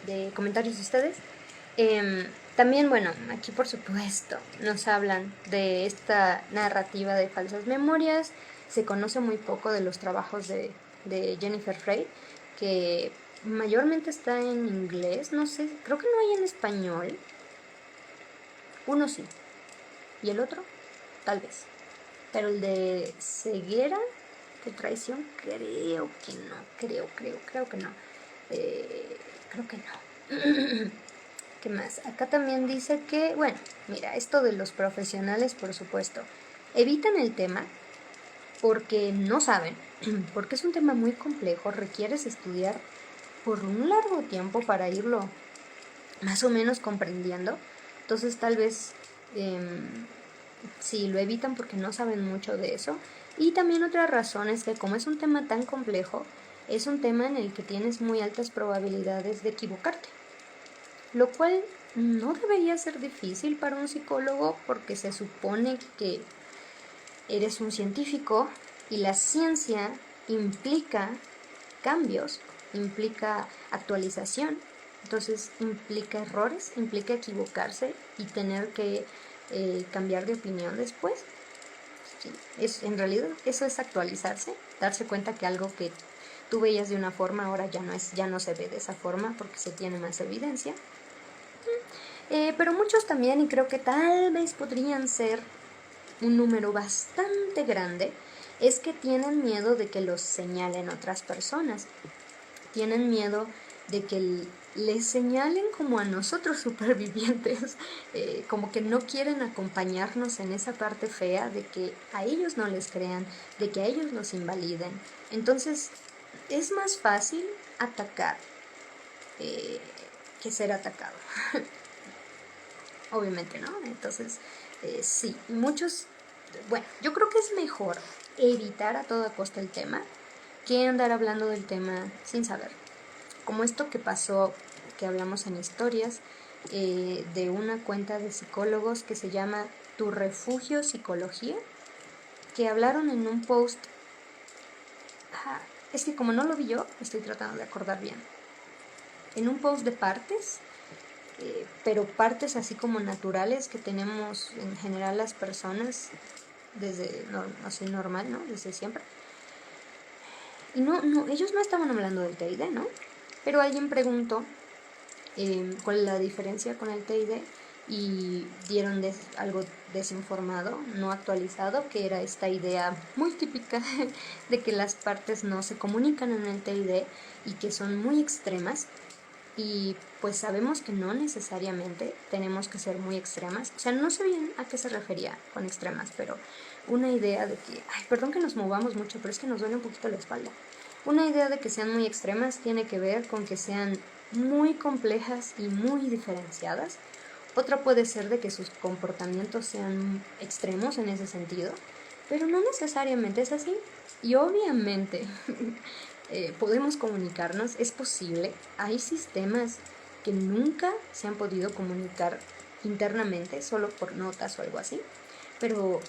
De comentarios de ustedes. También, bueno, aquí por supuesto nos hablan de esta narrativa de falsas memorias. Se conoce muy poco de los trabajos de Jennifer Frey, que mayormente está en inglés, no sé, creo que no hay en español. Uno sí, y el otro, tal vez. Pero el de ceguera, de traición, creo que no, creo que no. Creo que no. ¿Qué más? Acá también dice que, bueno, mira, esto de los profesionales, por supuesto, evitan el tema porque no saben, porque es un tema muy complejo, requieres estudiar por un largo tiempo para irlo más o menos comprendiendo. Entonces tal vez sí lo evitan porque no saben mucho de eso. Y también otra razón es que como es un tema tan complejo, es un tema en el que tienes muy altas probabilidades de equivocarte, lo cual no debería ser difícil para un psicólogo porque se supone que eres un científico y la ciencia implica cambios, implica actualización, entonces implica errores, implica equivocarse y tener que cambiar de opinión después. Sí, en realidad eso es actualizarse, darse cuenta que algo que tú veías de una forma ahora ya no se ve de esa forma porque se tiene más evidencia. Pero muchos también, y creo que tal vez podrían ser un número bastante grande, es que tienen miedo de que los señalen otras personas. Tienen miedo de que les señalen como a nosotros supervivientes, como que no quieren acompañarnos en esa parte fea de que a ellos no les crean, de que a ellos los invaliden. Entonces es más fácil atacar que ser atacado. Obviamente, ¿no? Entonces, sí, muchos, bueno, yo creo que es mejor evitar a toda costa el tema que andar hablando del tema sin saber. Como esto que pasó, que hablamos en historias, de una cuenta de psicólogos que se llama Tu Refugio Psicología, que hablaron en un post. Es que como no lo vi yo, estoy tratando de acordar bien. En un post de partes, pero partes así como naturales que tenemos en general las personas desde así normal, ¿no? Desde siempre. Y no, ellos no estaban hablando del TID, ¿no? Pero alguien preguntó cuál es la diferencia con el TID y dieron algo desinformado, no actualizado, que era esta idea muy típica de que las partes no se comunican en el TID y que son muy extremas. Y pues sabemos que no necesariamente tenemos que ser muy extremas. O sea, no sé bien a qué se refería con extremas, pero una idea de que, perdón que nos movamos mucho, pero es que nos duele un poquito la espalda. Una idea de que sean muy extremas tiene que ver con que sean muy complejas y muy diferenciadas. Otra puede ser de que sus comportamientos sean extremos en ese sentido, pero no necesariamente es así. Y obviamente podemos comunicarnos, es posible. Hay sistemas que nunca se han podido comunicar internamente, solo por notas o algo así, pero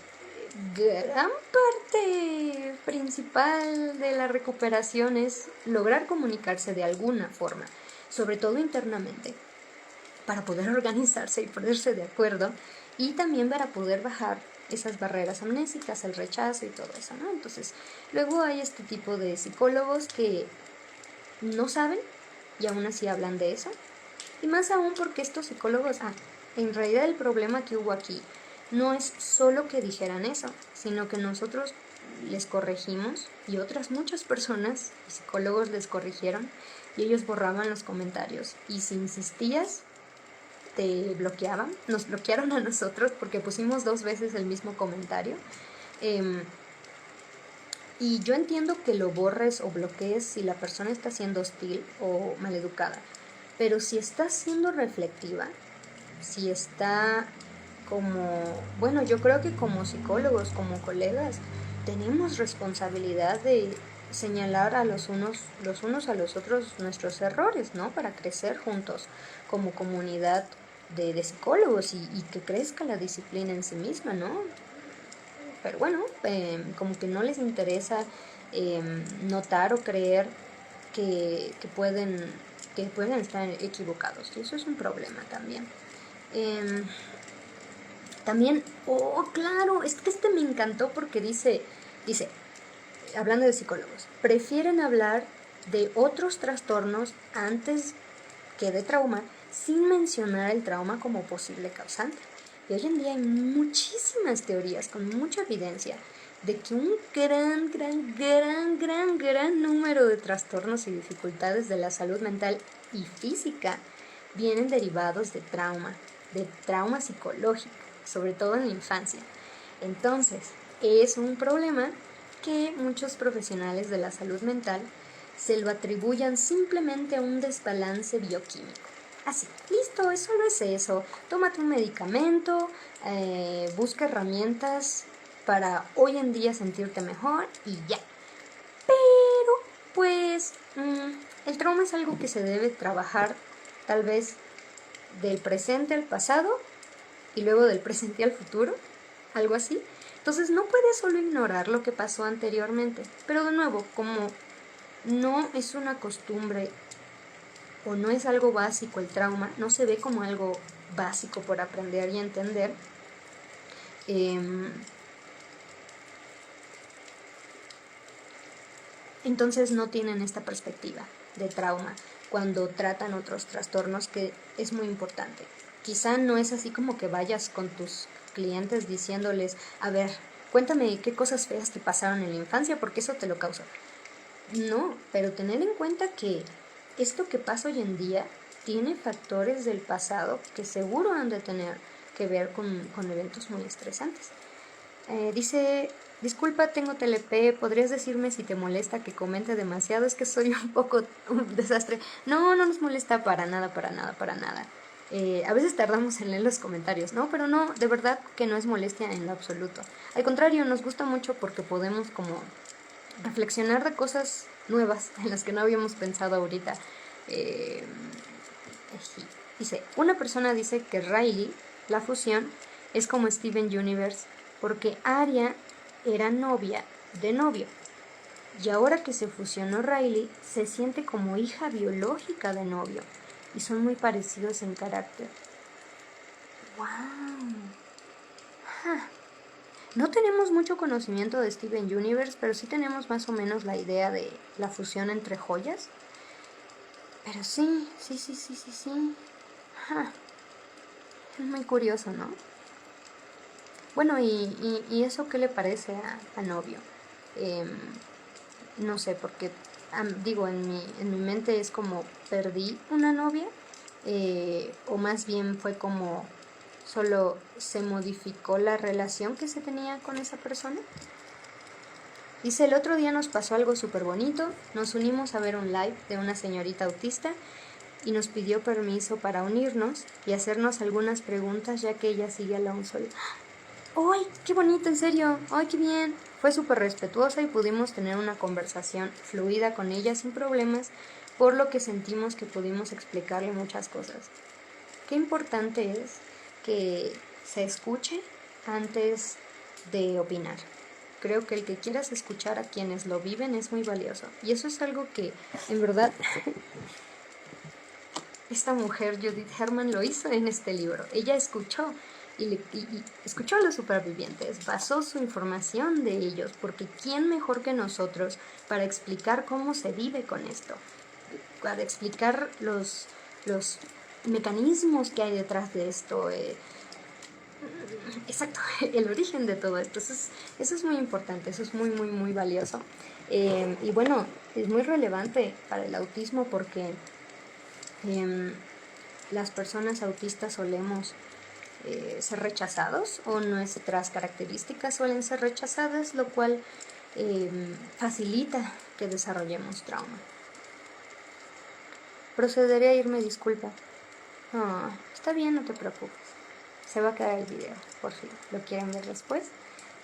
gran parte principal de la recuperación es lograr comunicarse de alguna forma, sobre todo internamente, para poder organizarse y ponerse de acuerdo y también para poder bajar esas barreras amnésicas, el rechazo y todo eso, ¿no? Entonces, luego hay este tipo de psicólogos que no saben y aún así hablan de eso. Y más aún porque estos psicólogos, en realidad el problema que hubo aquí no es solo que dijeran eso, sino que nosotros les corregimos y otras muchas personas, psicólogos, les corrigieron y ellos borraban los comentarios. Y si insistías, te bloqueaban, nos bloquearon a nosotros porque pusimos 2 veces el mismo comentario. Y yo entiendo que lo borres o bloquees si la persona está siendo hostil o maleducada, pero si está siendo reflexiva, si está bueno, yo creo que como psicólogos, como colegas, tenemos responsabilidad de señalar a los unos a los otros nuestros errores, ¿no? Para crecer juntos como comunidad de psicólogos y que crezca la disciplina en sí misma, ¿no? Pero bueno, como que no les interesa notar o creer que pueden estar equivocados, y eso es un problema también. También, claro, es que me encantó porque dice, hablando de psicólogos, prefieren hablar de otros trastornos antes que de trauma, sin mencionar el trauma como posible causante. Y hoy en día hay muchísimas teorías con mucha evidencia de que un gran número de trastornos y dificultades de la salud mental y física vienen derivados de trauma psicológico, sobre todo en la infancia. Entonces, es un problema que muchos profesionales de la salud mental se lo atribuyan simplemente a un desbalance bioquímico. Así, listo, solo es eso. Tómate un medicamento, busca herramientas para hoy en día sentirte mejor y ya. Pero, pues, el trauma es algo que se debe trabajar tal vez del presente al pasado y luego del presente al futuro, algo así. Entonces no puedes solo ignorar lo que pasó anteriormente, pero de nuevo, como no es una costumbre o no es algo básico el trauma, no se ve como algo básico por aprender y entender, entonces no tienen esta perspectiva de trauma cuando tratan otros trastornos, que es muy importante. Quizá no es así como que vayas con tus clientes diciéndoles, a ver, cuéntame qué cosas feas te pasaron en la infancia porque eso te lo causa. No, pero tener en cuenta que esto que pasa hoy en día tiene factores del pasado que seguro han de tener que ver con eventos muy estresantes. Dice, disculpa, tengo TLP, ¿podrías decirme si te molesta que comente demasiado? Es que soy un poco un desastre. No nos molesta para nada. A veces tardamos en leer los comentarios, ¿no? Pero no, de verdad que no es molestia en lo absoluto. Al contrario, nos gusta mucho porque podemos como reflexionar de cosas nuevas en las que no habíamos pensado ahorita. Dice, una persona dice que Riley, la fusión, es como Steven Universe porque Arya era novia de novio. Y ahora que se fusionó Riley, se siente como hija biológica de novio. Y son muy parecidos en carácter. ¡Wow! No tenemos mucho conocimiento de Steven Universe, pero sí tenemos más o menos la idea de la fusión entre joyas. Pero sí. Es muy curioso, ¿no? Bueno, ¿y eso qué le parece a novio? No sé, porque digo, en mi mente es como perdí una novia, o más bien fue como solo se modificó la relación que se tenía con esa persona. Dice, el otro día nos pasó algo súper bonito, nos unimos a ver un live de una señorita autista y nos pidió permiso para unirnos y hacernos algunas preguntas ya que ella sigue a la Sol. ¡Ay, qué bonito, en serio! ¡Ay, qué bien! Fue súper respetuosa y pudimos tener una conversación fluida con ella sin problemas, por lo que sentimos que pudimos explicarle muchas cosas. Qué importante es que se escuche antes de opinar. Creo que el que quieras escuchar a quienes lo viven es muy valioso. Y eso es algo que, en verdad, esta mujer, Judith Herman, lo hizo en este libro. Ella escuchó y escuchó a los supervivientes, basó su información de ellos, porque ¿quién mejor que nosotros para explicar cómo se vive con esto? Para explicar los mecanismos que hay detrás de esto, exacto, el origen de todo esto. Eso es muy importante, eso es muy valioso. Y bueno, es muy relevante para el autismo porque las personas autistas solemos ser rechazados, o nuestras características suelen ser rechazadas, lo cual facilita que desarrollemos trauma. Procederé a irme, disculpa. Está bien, no te preocupes. Se va a quedar el video, por si lo quieren ver después.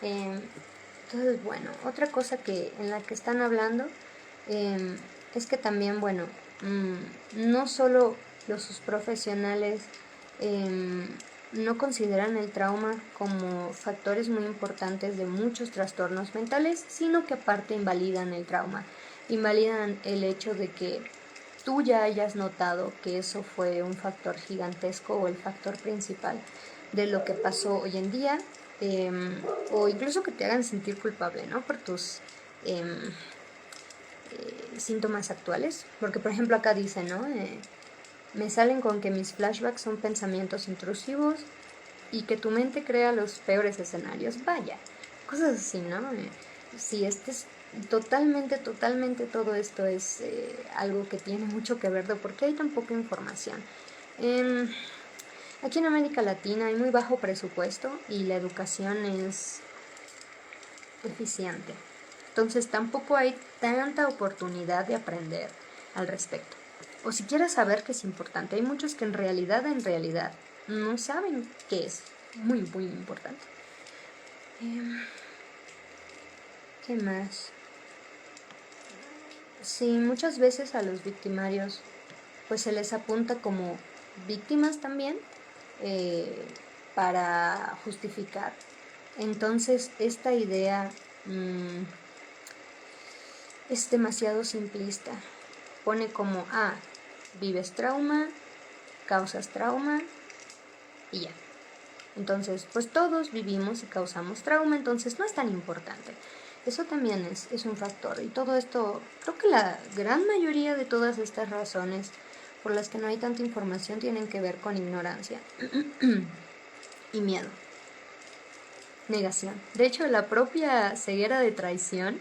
Entonces, bueno, otra cosa en la que están hablando es que también, bueno, no solo los profesionales no consideran el trauma como factores muy importantes de muchos trastornos mentales, sino que aparte invalidan el trauma, invalidan el hecho de que tú ya hayas notado que eso fue un factor gigantesco o el factor principal de lo que pasó hoy en día, o incluso que te hagan sentir culpable, ¿no? Por tus síntomas actuales, porque por ejemplo acá dice, ¿no? Me salen con que mis flashbacks son pensamientos intrusivos y que tu mente crea los peores escenarios. Vaya, cosas así, ¿no? Si este es totalmente todo esto es algo que tiene mucho que ver de por qué hay tan poca información. Aquí en América Latina hay muy bajo presupuesto y la educación es deficiente. Entonces tampoco hay tanta oportunidad de aprender al respecto. O si quieres saber que es importante, hay muchos que en realidad no saben qué es muy importante. ¿Qué más? Sí, muchas veces a los victimarios pues se les apunta como víctimas también para justificar. Entonces esta idea es demasiado simplista. Pone como, vives trauma, causas trauma y ya. Entonces, pues todos vivimos y causamos trauma, entonces no es tan importante. Eso también es un factor. Y todo esto, creo que la gran mayoría de todas estas razones por las que no hay tanta información tienen que ver con ignorancia y miedo. Negación. De hecho, la propia ceguera de traición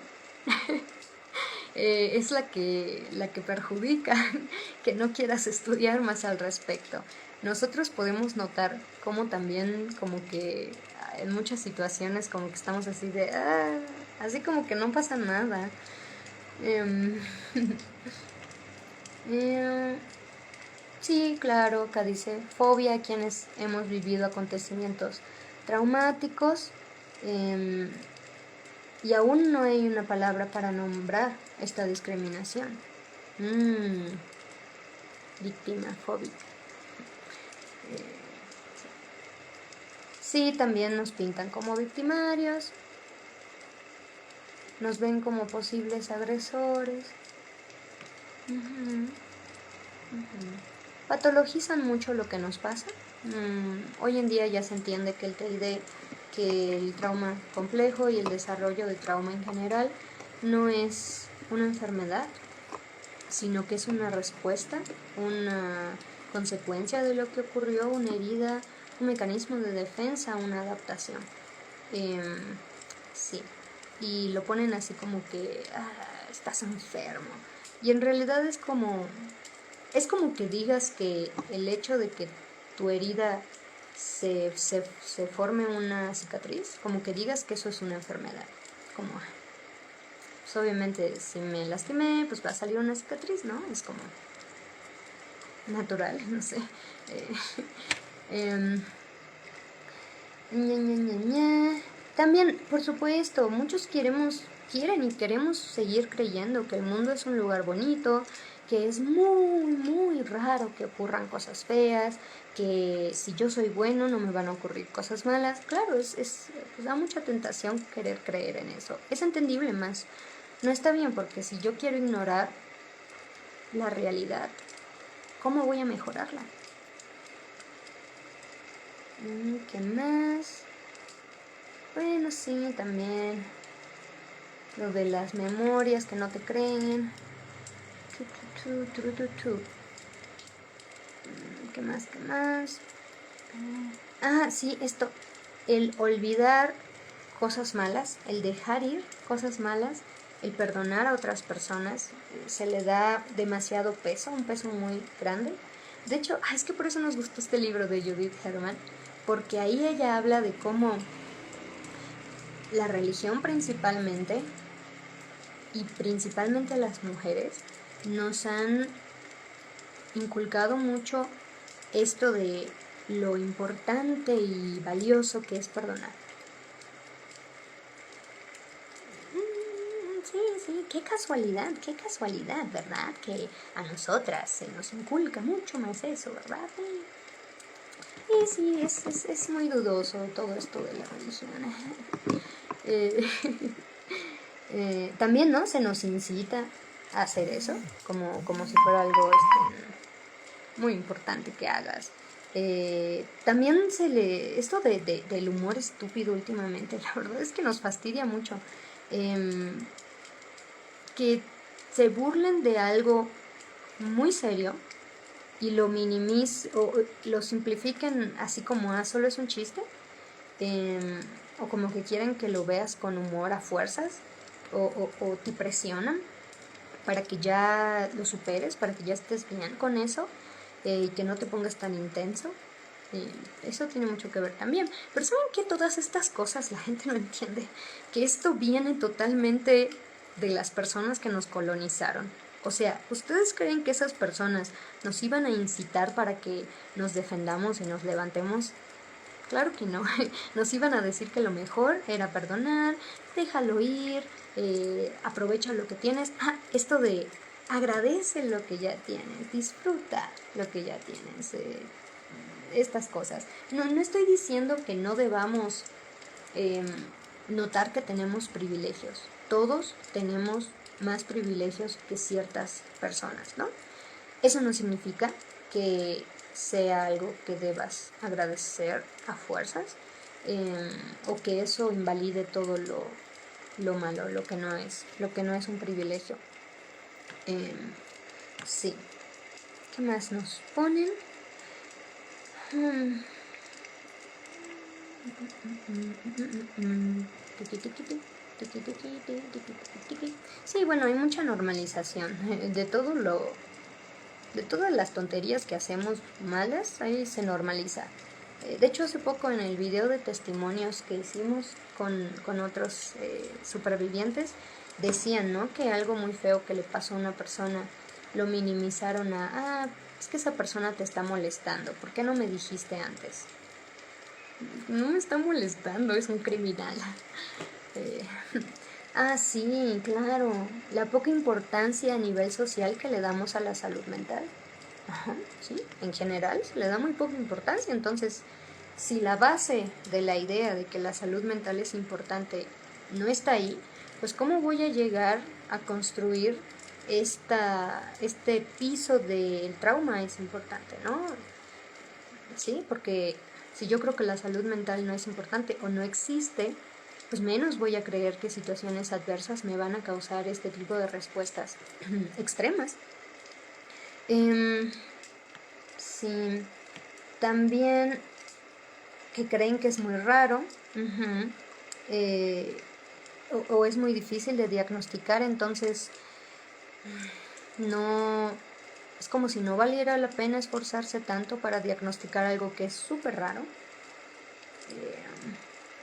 es la que perjudica que no quieras estudiar más al respecto. Nosotros podemos notar cómo también como que en muchas situaciones como que estamos así de así como que no pasa nada. Sí, claro, acá dice fobia a quienes hemos vivido acontecimientos traumáticos, y aún no hay una palabra para nombrar esta discriminación. Víctima fóbica. Sí, también nos pintan como victimarios, nos ven como posibles agresores. Patologizan mucho lo que nos pasa. Hoy en día ya se entiende que el TID, que el trauma complejo y el desarrollo de trauma en general no es una enfermedad, sino que es una respuesta, una consecuencia de lo que ocurrió, una herida, un mecanismo de defensa, una adaptación. Sí, y lo ponen así como que estás enfermo. Y en realidad es como que digas que el hecho de que tu herida se forme una cicatriz, como que digas que eso es una enfermedad. Como, pues obviamente si me lastimé, pues va a salir una cicatriz, ¿no? Es como natural, no sé. También, por supuesto, muchos quieren y queremos seguir creyendo que el mundo es un lugar bonito, que es muy raro que ocurran cosas feas, que si yo soy bueno no me van a ocurrir cosas malas. Claro, pues da mucha tentación querer creer en eso. Es entendible más. No está bien porque si yo quiero ignorar la realidad, ¿cómo voy a mejorarla? ¿Qué más? Bueno, sí, también lo de las memorias que no te creen. ¿Qué más? Sí, esto. El olvidar cosas malas, el dejar ir cosas malas, el perdonar a otras personas, se le da demasiado peso, un peso muy grande. De hecho, es que por eso nos gustó este libro de Judith Herman, porque ahí ella habla de cómo la religión principalmente, y principalmente las mujeres, nos han inculcado mucho esto de lo importante y valioso que es perdonar. Sí, qué casualidad, ¿verdad? Que a nosotras se nos inculca mucho más eso, ¿verdad? Sí, es muy dudoso todo esto de la religión. Eh, también, ¿no? Se nos incita a hacer eso, como si fuera algo muy importante que hagas. También esto del humor estúpido últimamente, la verdad es que nos fastidia mucho. Que se burlen de algo muy serio y lo o lo simplifiquen así como, solo es un chiste, o como que quieren que lo veas con humor a fuerzas, o te presionan para que ya lo superes, para que ya estés bien con eso, y que no te pongas tan intenso. Eso tiene mucho que ver también. Pero ¿saben qué? Todas estas cosas la gente no entiende. Que esto viene totalmente de las personas que nos colonizaron. O sea, ¿ustedes creen que esas personas nos iban a incitar para que nos defendamos y nos levantemos? Claro que no. Nos iban a decir que lo mejor era perdonar, déjalo ir, aprovecha lo que tienes. Esto de agradece lo que ya tienes, disfruta lo que ya tienes. Estas cosas. No estoy diciendo que no debamos notar que tenemos privilegios. Todos tenemos más privilegios que ciertas personas, ¿no? Eso no significa que sea algo que debas agradecer a fuerzas, o que eso invalide todo lo malo, lo que no es un privilegio. Sí. ¿Qué más nos ponen? Sí, bueno, hay mucha normalización de todas las tonterías que hacemos malas, ahí se normaliza. De hecho, hace poco en el video de testimonios que hicimos con otros supervivientes, decían, ¿no?, que algo muy feo que le pasó a una persona lo minimizaron es que esa persona te está molestando, ¿por qué no me dijiste antes? No me está molestando, es un criminal. Sí, claro, la poca importancia a nivel social que le damos a la salud mental. Sí, en general se le da muy poca importancia. Entonces, si la base de la idea de que la salud mental es importante no está ahí, pues ¿cómo voy a llegar a construir este piso del trauma? Es importante, ¿no? Sí, porque si yo creo que la salud mental no es importante o no existe, pues menos voy a creer que situaciones adversas me van a causar este tipo de respuestas extremas. Sí, también que creen que es muy raro, o es muy difícil de diagnosticar, entonces no, es como si no valiera la pena esforzarse tanto para diagnosticar algo que es súper raro.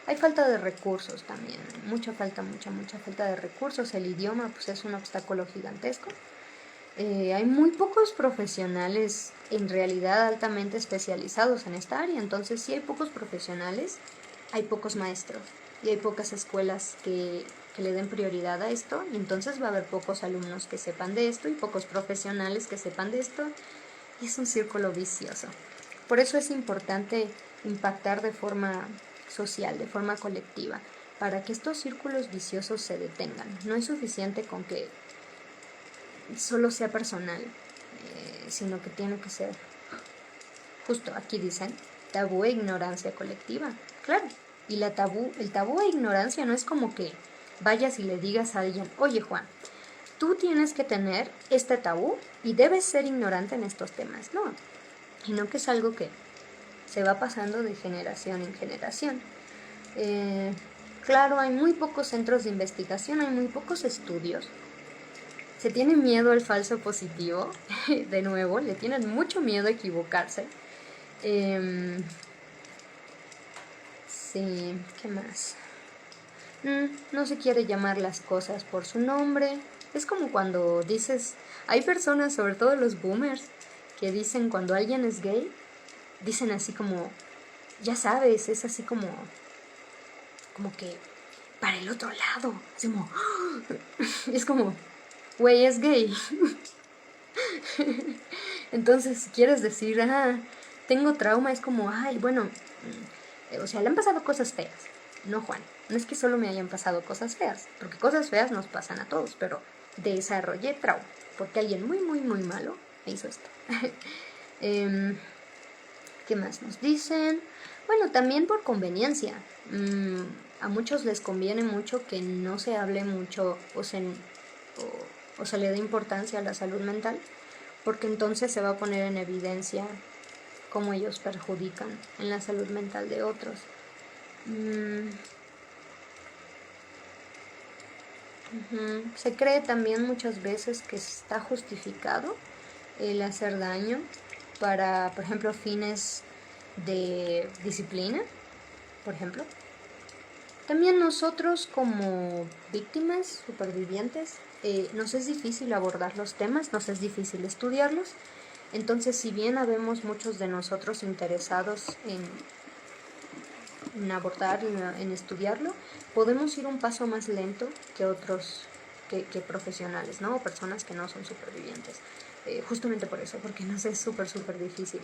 Hay falta de recursos también, mucha falta de recursos. El idioma pues es un obstáculo gigantesco. Hay muy pocos profesionales en realidad altamente especializados en esta área. Entonces, si hay pocos profesionales, hay pocos maestros y hay pocas escuelas que le den prioridad a esto, y entonces va a haber pocos alumnos que sepan de esto y pocos profesionales que sepan de esto, y es un círculo vicioso. Por eso es importante impactar de forma social, de forma colectiva, para que estos círculos viciosos se detengan. No es suficiente con que solo sea personal, sino que tiene que ser, justo aquí dicen, tabú e ignorancia colectiva. Claro, y el tabú e ignorancia no es como que vayas y le digas a alguien, oye Juan, tú tienes que tener este tabú y debes ser ignorante en estos temas. No, sino que es algo que se va pasando de generación en generación. Claro, hay muy pocos centros de investigación, hay muy pocos estudios. Se tiene miedo al falso positivo, de nuevo, le tienen mucho miedo a equivocarse. Sí, ¿qué más? No se quiere llamar las cosas por su nombre. Es como cuando dices, hay personas, sobre todo los boomers, que dicen cuando alguien es gay, dicen así como, ya sabes, es así como que para el otro lado. Es como, güey, es gay. Entonces, si quieres decir, tengo trauma, es como, ay, bueno, o sea, le han pasado cosas feas. No, Juan, no es que solo me hayan pasado cosas feas, porque cosas feas nos pasan a todos, pero desarrollé trauma, porque alguien muy, muy, muy malo me hizo esto. ¿Qué más nos dicen? Bueno, también por conveniencia. A muchos les conviene mucho que no se hable mucho o se le dé importancia a la salud mental, porque entonces se va a poner en evidencia cómo ellos perjudican en la salud mental de otros. Se cree también muchas veces que está justificado el hacer daño para, por ejemplo, fines de disciplina, por ejemplo. También nosotros como víctimas, supervivientes, nos es difícil abordar los temas, nos es difícil estudiarlos. Entonces, si bien habemos muchos de nosotros interesados en abordar, en estudiarlo, podemos ir un paso más lento que otros, que profesionales, ¿no? O personas que no son supervivientes. Justamente por eso, porque nos es súper, súper difícil.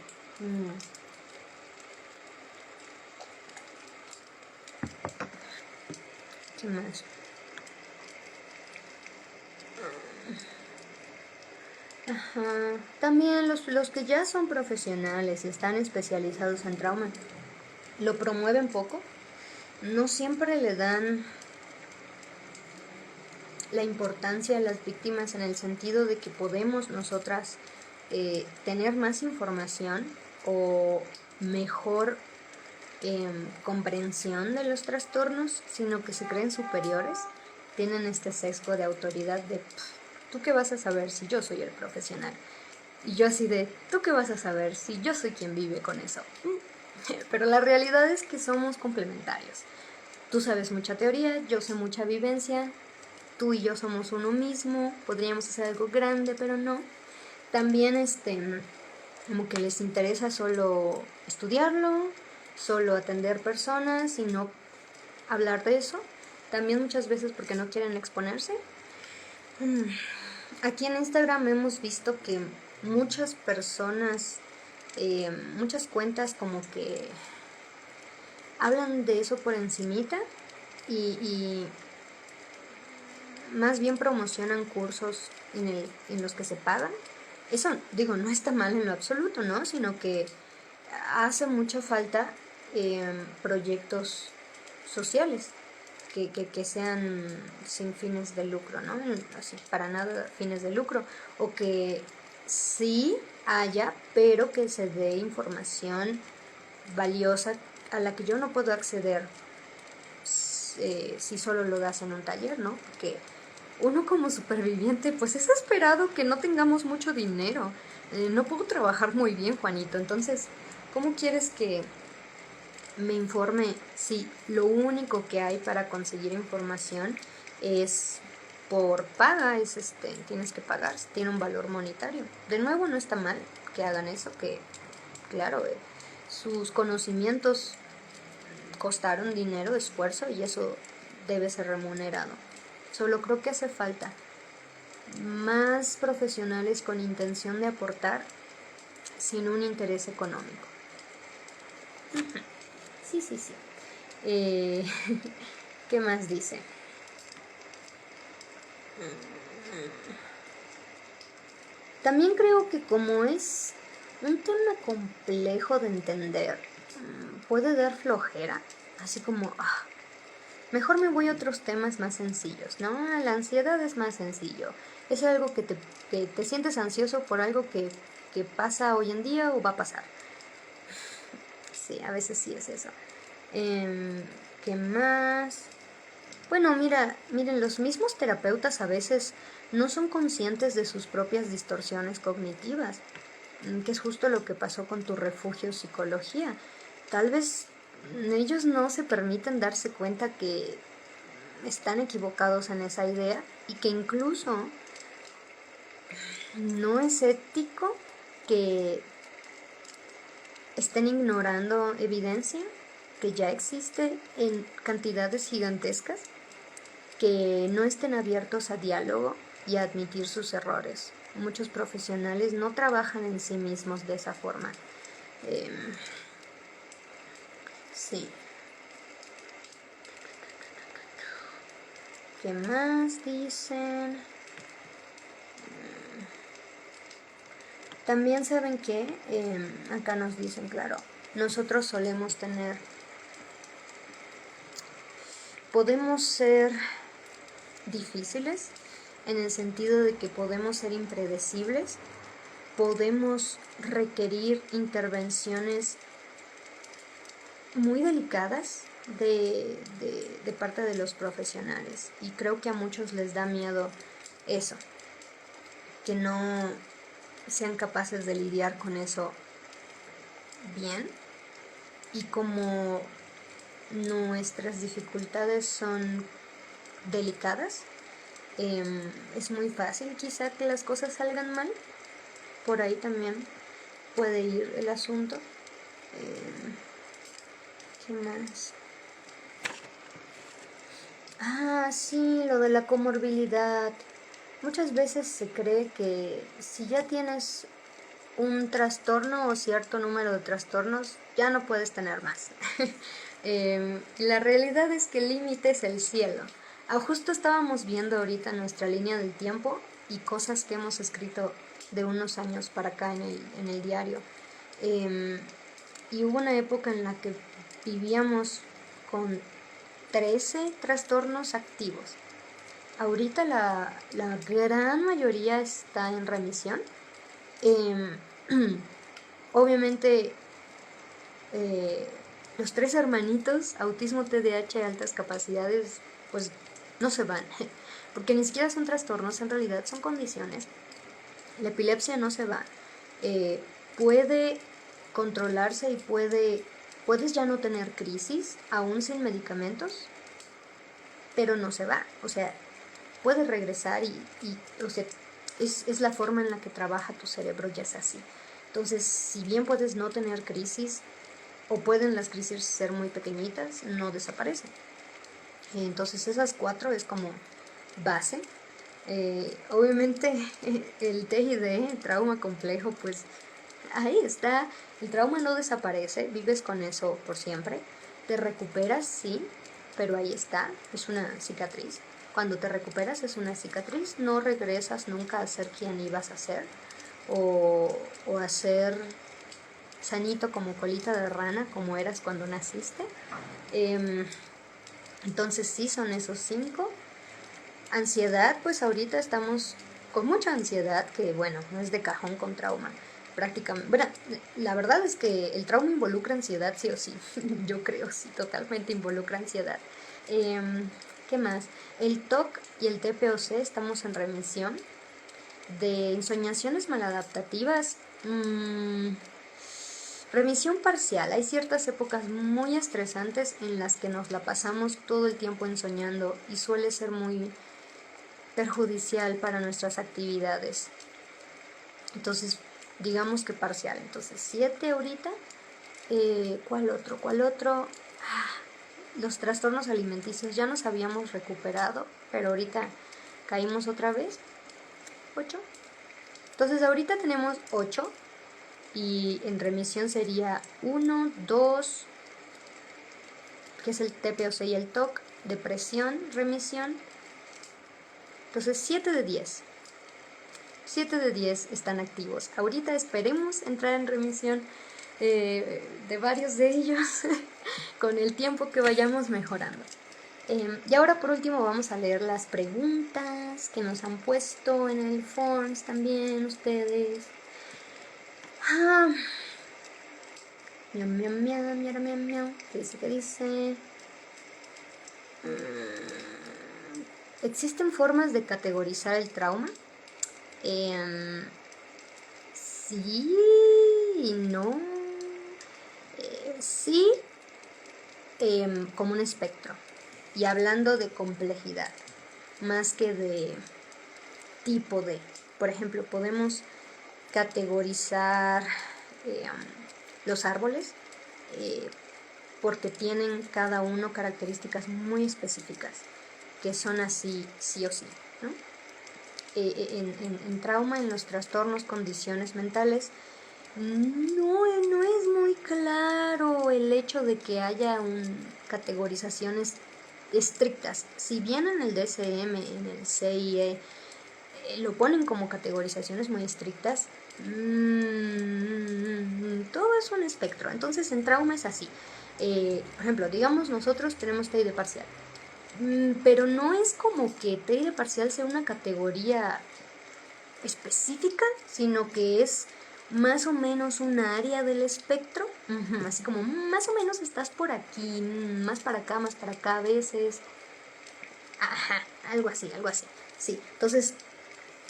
¿Qué más? También los que ya son profesionales y están especializados en trauma, lo promueven poco. No siempre le dan la importancia a las víctimas en el sentido de que podemos nosotras tener más información o mejor comprensión de los trastornos, sino que se creen superiores, tienen este sesgo de autoridad de ¿tú qué vas a saber si yo soy el profesional? Y yo así de ¿tú qué vas a saber si yo soy quien vive con eso? Pero la realidad es que somos complementarios. Tú sabes mucha teoría, yo sé mucha vivencia, tú y yo somos uno mismo, podríamos hacer algo grande, pero no. También como que les interesa solo estudiarlo, solo atender personas y no hablar de eso. También muchas veces porque no quieren exponerse. Aquí en Instagram hemos visto que muchas personas, muchas cuentas como que hablan de eso por encimita y más bien promocionan cursos en los que se pagan. Eso, digo, no está mal en lo absoluto, ¿no? Sino que hace mucha falta proyectos sociales que sean sin fines de lucro, ¿no? Así, para nada fines de lucro. O que sí haya, pero que se dé información valiosa a la que yo no puedo acceder si solo lo das en un taller, ¿no? Porque uno como superviviente, pues es esperado que no tengamos mucho dinero. No puedo trabajar muy bien, Juanito. Entonces, ¿cómo quieres que me informe si lo único que hay para conseguir información es por paga? Tienes que pagar, tiene un valor monetario. De nuevo, no está mal que hagan eso, que claro, sus conocimientos costaron dinero, esfuerzo, y eso debe ser remunerado. Solo creo que hace falta más profesionales con intención de aportar sin un interés económico. Sí. ¿Qué más dice? También creo que como es un tema complejo de entender, puede dar flojera, así como mejor me voy a otros temas más sencillos, ¿no? La ansiedad es más sencillo. Es algo que te sientes ansioso por algo que pasa hoy en día o va a pasar. Sí, a veces sí es eso. ¿Qué más? Bueno, miren, los mismos terapeutas a veces no son conscientes de sus propias distorsiones cognitivas, que es justo lo que pasó con tu refugio psicología. Tal vez ellos no se permiten darse cuenta que están equivocados en esa idea y que incluso no es ético que estén ignorando evidencia que ya existe en cantidades gigantescas, que no estén abiertos a diálogo y a admitir sus errores. Muchos profesionales no trabajan en sí mismos de esa forma. Sí. ¿Qué más dicen? También saben que acá nos dicen, claro, nosotros solemos tener, podemos ser difíciles en el sentido de que podemos ser impredecibles, podemos requerir intervenciones muy delicadas de parte de los profesionales, y creo que a muchos les da miedo eso, que no sean capaces de lidiar con eso bien, y como nuestras dificultades son delicadas, es muy fácil quizá que las cosas salgan mal. Por ahí también puede ir el asunto. ¿Qué más? Sí, lo de la comorbilidad. Muchas veces se cree que si ya tienes un trastorno o cierto número de trastornos, ya no puedes tener más. La realidad es que el límite es el cielo. Justo estábamos viendo ahorita nuestra línea del tiempo y cosas que hemos escrito de unos años para acá en el diario. Y hubo una época en la que vivíamos con 13 trastornos activos. Ahorita la gran mayoría está en remisión. Obviamente los 3 hermanitos, autismo, TDAH, altas capacidades, pues no se van, porque ni siquiera son trastornos, en realidad son condiciones. La epilepsia no se va, puede controlarse y puedes ya no tener crisis, aún sin medicamentos, pero no se va, o sea, puedes regresar y o sea, es la forma en la que trabaja tu cerebro, ya es así. Entonces, si bien puedes no tener crisis, o pueden las crisis ser muy pequeñitas, no desaparecen. Entonces esas 4 es como base. Obviamente el TID, trauma complejo, pues ahí está. El trauma no desaparece, vives con eso por siempre. Te recuperas, sí, pero ahí está, es una cicatriz. Cuando te recuperas es una cicatriz, no regresas nunca a ser quien ibas a ser, o a ser sanito como colita de rana, como eras cuando naciste. Entonces sí, son esos 5. Ansiedad, pues ahorita estamos con mucha ansiedad, que bueno, no es de cajón con trauma. Prácticamente, bueno, la verdad es que el trauma involucra ansiedad sí o sí. Yo creo, sí, totalmente involucra ansiedad. ¿Qué más? El TOC y el TPOC estamos en remisión. De ensoñaciones maladaptativas, remisión parcial. Hay ciertas épocas muy estresantes en las que nos la pasamos todo el tiempo ensoñando y suele ser muy perjudicial para nuestras actividades. Entonces, digamos que parcial. Entonces, 7 ahorita. ¿Cuál otro? Los trastornos alimenticios ya nos habíamos recuperado, pero ahorita caímos otra vez. 8. Entonces, ahorita tenemos 8. Y en remisión sería 1, 2, que es el TPOC y el TOC, depresión, remisión. Entonces 7 de 10. 7 de 10 están activos. Ahorita esperemos entrar en remisión de varios de ellos con el tiempo que vayamos mejorando. Y ahora por último vamos a leer las preguntas que nos han puesto en el Forms también ustedes. Miau, miau, miau, miau, miau, miau. ¿Qué dice? ¿Existen formas de categorizar el trauma? Sí y no. Sí, como un espectro. Y hablando de complejidad, más que de tipo de. Por ejemplo, podemos categorizar los árboles porque tienen cada uno características muy específicas que son así sí o sí, ¿no? En trauma, en los trastornos, condiciones mentales, no es muy claro el hecho de que haya categorizaciones estrictas. Si bien en el DSM, en el CIE, lo ponen como categorizaciones muy estrictas, todo es un espectro. Entonces en trauma es así. Por ejemplo, digamos nosotros tenemos TI de parcial, pero no es como que TI de parcial sea una categoría específica, sino que es más o menos un área del espectro, así como más o menos estás por aquí, más para acá a veces, algo así, sí. Entonces,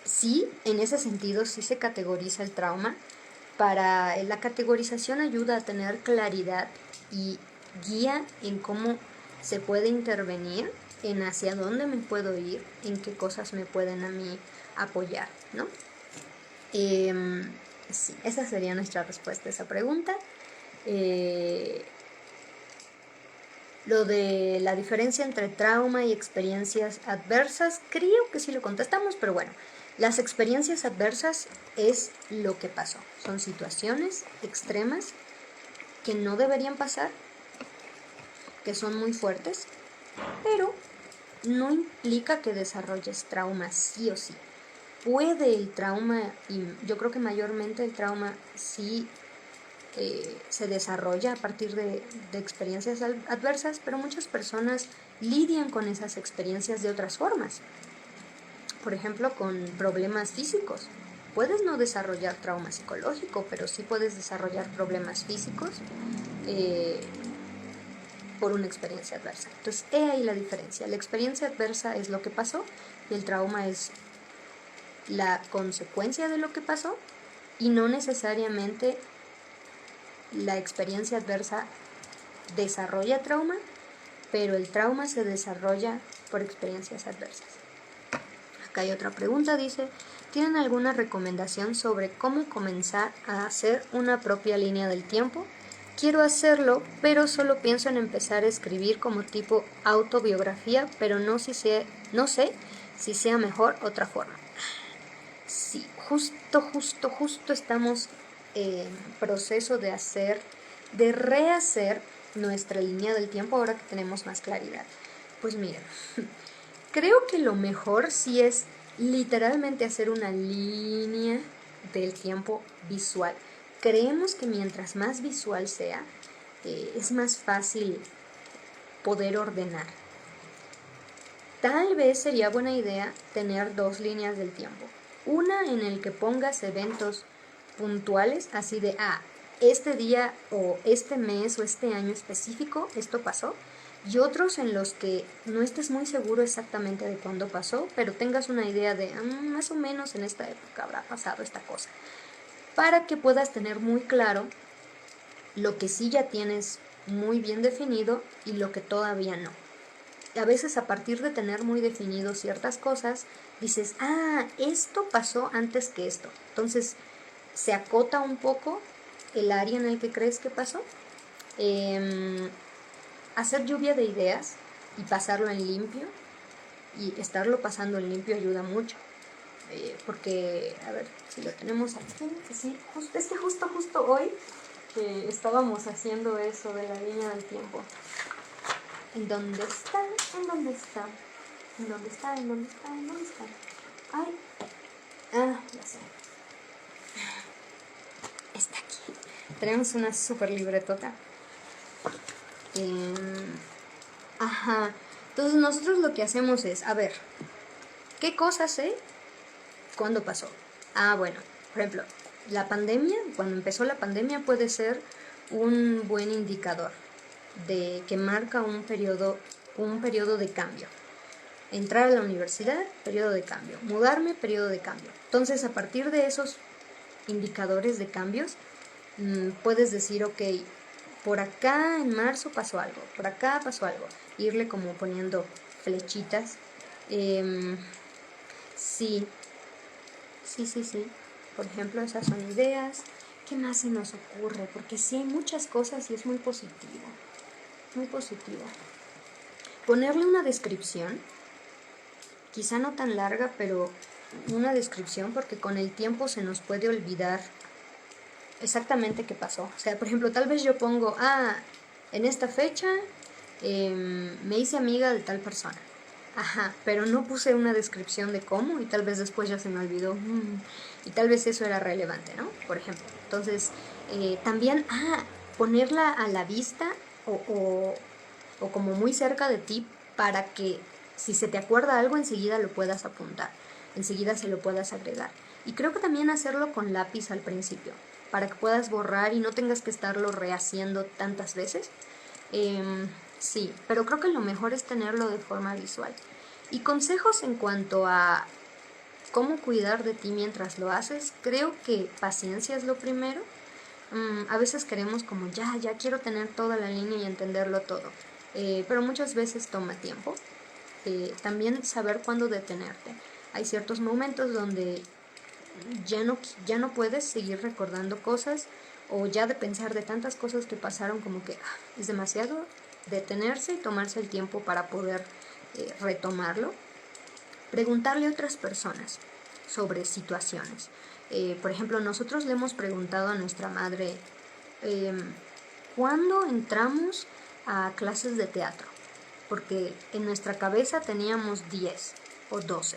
sí, en ese sentido sí se categoriza el trauma. Para la categorización ayuda a tener claridad y guía en cómo se puede intervenir, en hacia dónde me puedo ir, en qué cosas me pueden a mí apoyar, ¿no? Sí, esa sería nuestra respuesta a esa pregunta. Lo de la diferencia entre trauma y experiencias adversas, creo que sí lo contestamos, pero bueno, las experiencias adversas es lo que pasó. Son situaciones extremas que no deberían pasar, que son muy fuertes, pero no implica que desarrolles trauma sí o sí. Puede el trauma, y yo creo que mayormente el trauma sí se desarrolla a partir de experiencias adversas, pero muchas personas lidian con esas experiencias de otras formas. Por ejemplo, con problemas físicos. Puedes no desarrollar trauma psicológico, pero sí puedes desarrollar problemas físicos por una experiencia adversa. Entonces, he ahí la diferencia. La experiencia adversa es lo que pasó y el trauma es la consecuencia de lo que pasó, y no necesariamente la experiencia adversa desarrolla trauma, pero el trauma se desarrolla por experiencias adversas. Acá hay otra pregunta, dice, ¿tienen alguna recomendación sobre cómo comenzar a hacer una propia línea del tiempo? Quiero hacerlo, pero solo pienso en empezar a escribir como tipo autobiografía, pero no sé si sea mejor otra forma. Sí, justo estamos en proceso de rehacer nuestra línea del tiempo ahora que tenemos más claridad. Pues miren, creo que lo mejor sí es literalmente hacer una línea del tiempo visual. Creemos que mientras más visual sea, es más fácil poder ordenar. Tal vez sería buena idea tener 2 líneas del tiempo. Una en el que pongas eventos puntuales, así de, este día o este mes o este año específico, esto pasó. Y otros en los que no estés muy seguro exactamente de cuándo pasó, pero tengas una idea de, más o menos en esta época habrá pasado esta cosa. Para que puedas tener muy claro lo que sí ya tienes muy bien definido y lo que todavía no. A veces a partir de tener muy definido ciertas cosas, dices, esto pasó antes que esto. Entonces, se acota un poco el área en el que crees que pasó. Hacer lluvia de ideas y pasarlo en limpio, y estarlo pasando en limpio ayuda mucho. Porque, a ver, si lo tenemos aquí, sí, es que justo hoy estábamos haciendo eso de la línea del tiempo. ¿En dónde está? ¿En dónde está? ¿En dónde está? ¿En dónde está? ¿En dónde está? Ay. Ya sé. Está aquí. Tenemos una super libretota. Entonces nosotros lo que hacemos es, a ver, ¿qué cosa sé? ¿Cuándo pasó? Bueno, por ejemplo, la pandemia, cuando empezó la pandemia puede ser un buen indicador de que marca un periodo de cambio. Entrar a la universidad, periodo de cambio. Mudarme, periodo de cambio. Entonces, a partir de esos indicadores de cambios, puedes decir, ok, por acá en marzo pasó algo, por acá pasó algo. Irle como poniendo flechitas. Sí. Por ejemplo, esas son ideas. ¿Qué más se nos ocurre? Porque sí hay muchas cosas y es muy positivo. Muy positivo. Ponerle una descripción, quizá no tan larga, pero una descripción, porque con el tiempo se nos puede olvidar exactamente qué pasó. O sea, por ejemplo, tal vez yo pongo, en esta fecha me hice amiga de tal persona. Ajá, pero no puse una descripción de cómo y tal vez después ya se me olvidó. Y tal vez eso era relevante, ¿no? Por ejemplo. Entonces, también, ponerla a la vista o como muy cerca de ti para que si se te acuerda algo enseguida lo puedas apuntar, enseguida se lo puedas agregar. Y creo que también hacerlo con lápiz al principio, para que puedas borrar y no tengas que estarlo rehaciendo tantas veces. Sí, pero creo que lo mejor es tenerlo de forma visual. Y consejos en cuanto a cómo cuidar de ti mientras lo haces, creo que paciencia es lo primero. A veces queremos como ya quiero tener toda la línea y entenderlo todo, pero muchas veces toma tiempo. También saber cuándo detenerte. Hay ciertos momentos donde ya no puedes seguir recordando cosas o ya de pensar de tantas cosas que pasaron como que es demasiado. Detenerse y tomarse el tiempo para poder retomarlo. Preguntarle a otras personas sobre situaciones. Por ejemplo, nosotros le hemos preguntado a nuestra madre ¿cuándo entramos a clases de teatro? Porque en nuestra cabeza teníamos 10 o 12.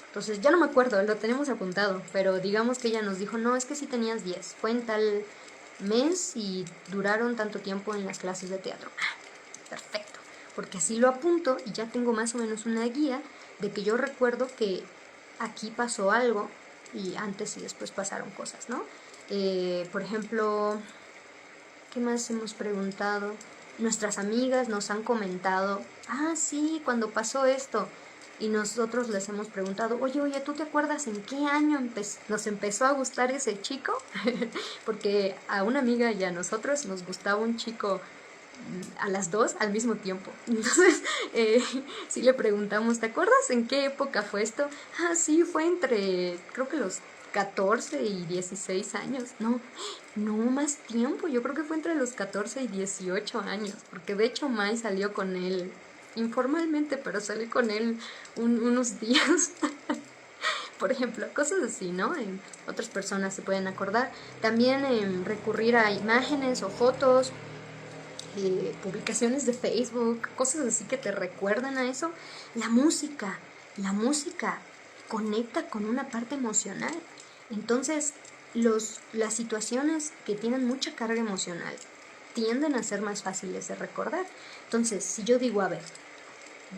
Entonces ya no me acuerdo, lo tenemos apuntado, pero digamos que ella nos dijo, no, es que sí tenías 10. Fue en tal mes y duraron tanto tiempo en las clases de teatro. Perfecto, porque así lo apunto y ya tengo más o menos una guía de que yo recuerdo que aquí pasó algo y antes y después pasaron cosas, ¿no? Por ejemplo, ¿qué más hemos preguntado? Nuestras amigas nos han comentado, sí, cuando pasó esto. Y nosotros les hemos preguntado, oye, ¿tú te acuerdas en qué año nos empezó a gustar ese chico? Porque a una amiga y a nosotros nos gustaba un chico a las dos al mismo tiempo. Entonces, sí le preguntamos, ¿te acuerdas en qué época fue esto? Sí, fue entre, creo que los 14 y 16 años. No, más tiempo. Yo creo que fue entre los 14 y 18 años. Porque de hecho Mai salió con él informalmente, pero salió con él unos días. Por ejemplo, cosas así, ¿no? Otras personas se pueden acordar. También recurrir a imágenes o fotos, publicaciones de Facebook, cosas así que te recuerdan a eso. La música conecta con una parte emocional. Entonces, las situaciones que tienen mucha carga emocional tienden a ser más fáciles de recordar. Entonces, si yo digo, a ver,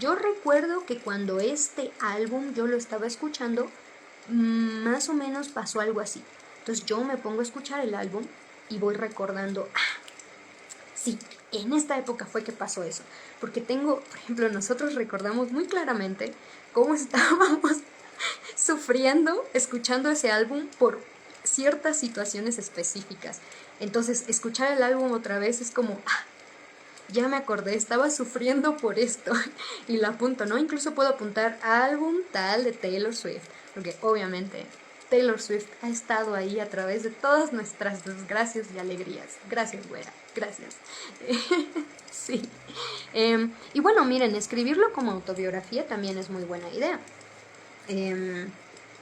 yo recuerdo que cuando este álbum yo lo estaba escuchando, más o menos pasó algo así. Entonces yo me pongo a escuchar el álbum y voy recordando, sí, en esta época fue que pasó eso. Porque por ejemplo, nosotros recordamos muy claramente cómo estábamos sufriendo escuchando ese álbum por ciertas situaciones específicas. Entonces, escuchar el álbum otra vez es como, ya me acordé, estaba sufriendo por esto. Y lo apunto, ¿no? Incluso puedo apuntar álbum tal de Taylor Swift. Porque obviamente Taylor Swift ha estado ahí a través de todas nuestras desgracias y alegrías. Gracias, güera, gracias. Sí. Y bueno, miren, escribirlo como autobiografía también es muy buena idea.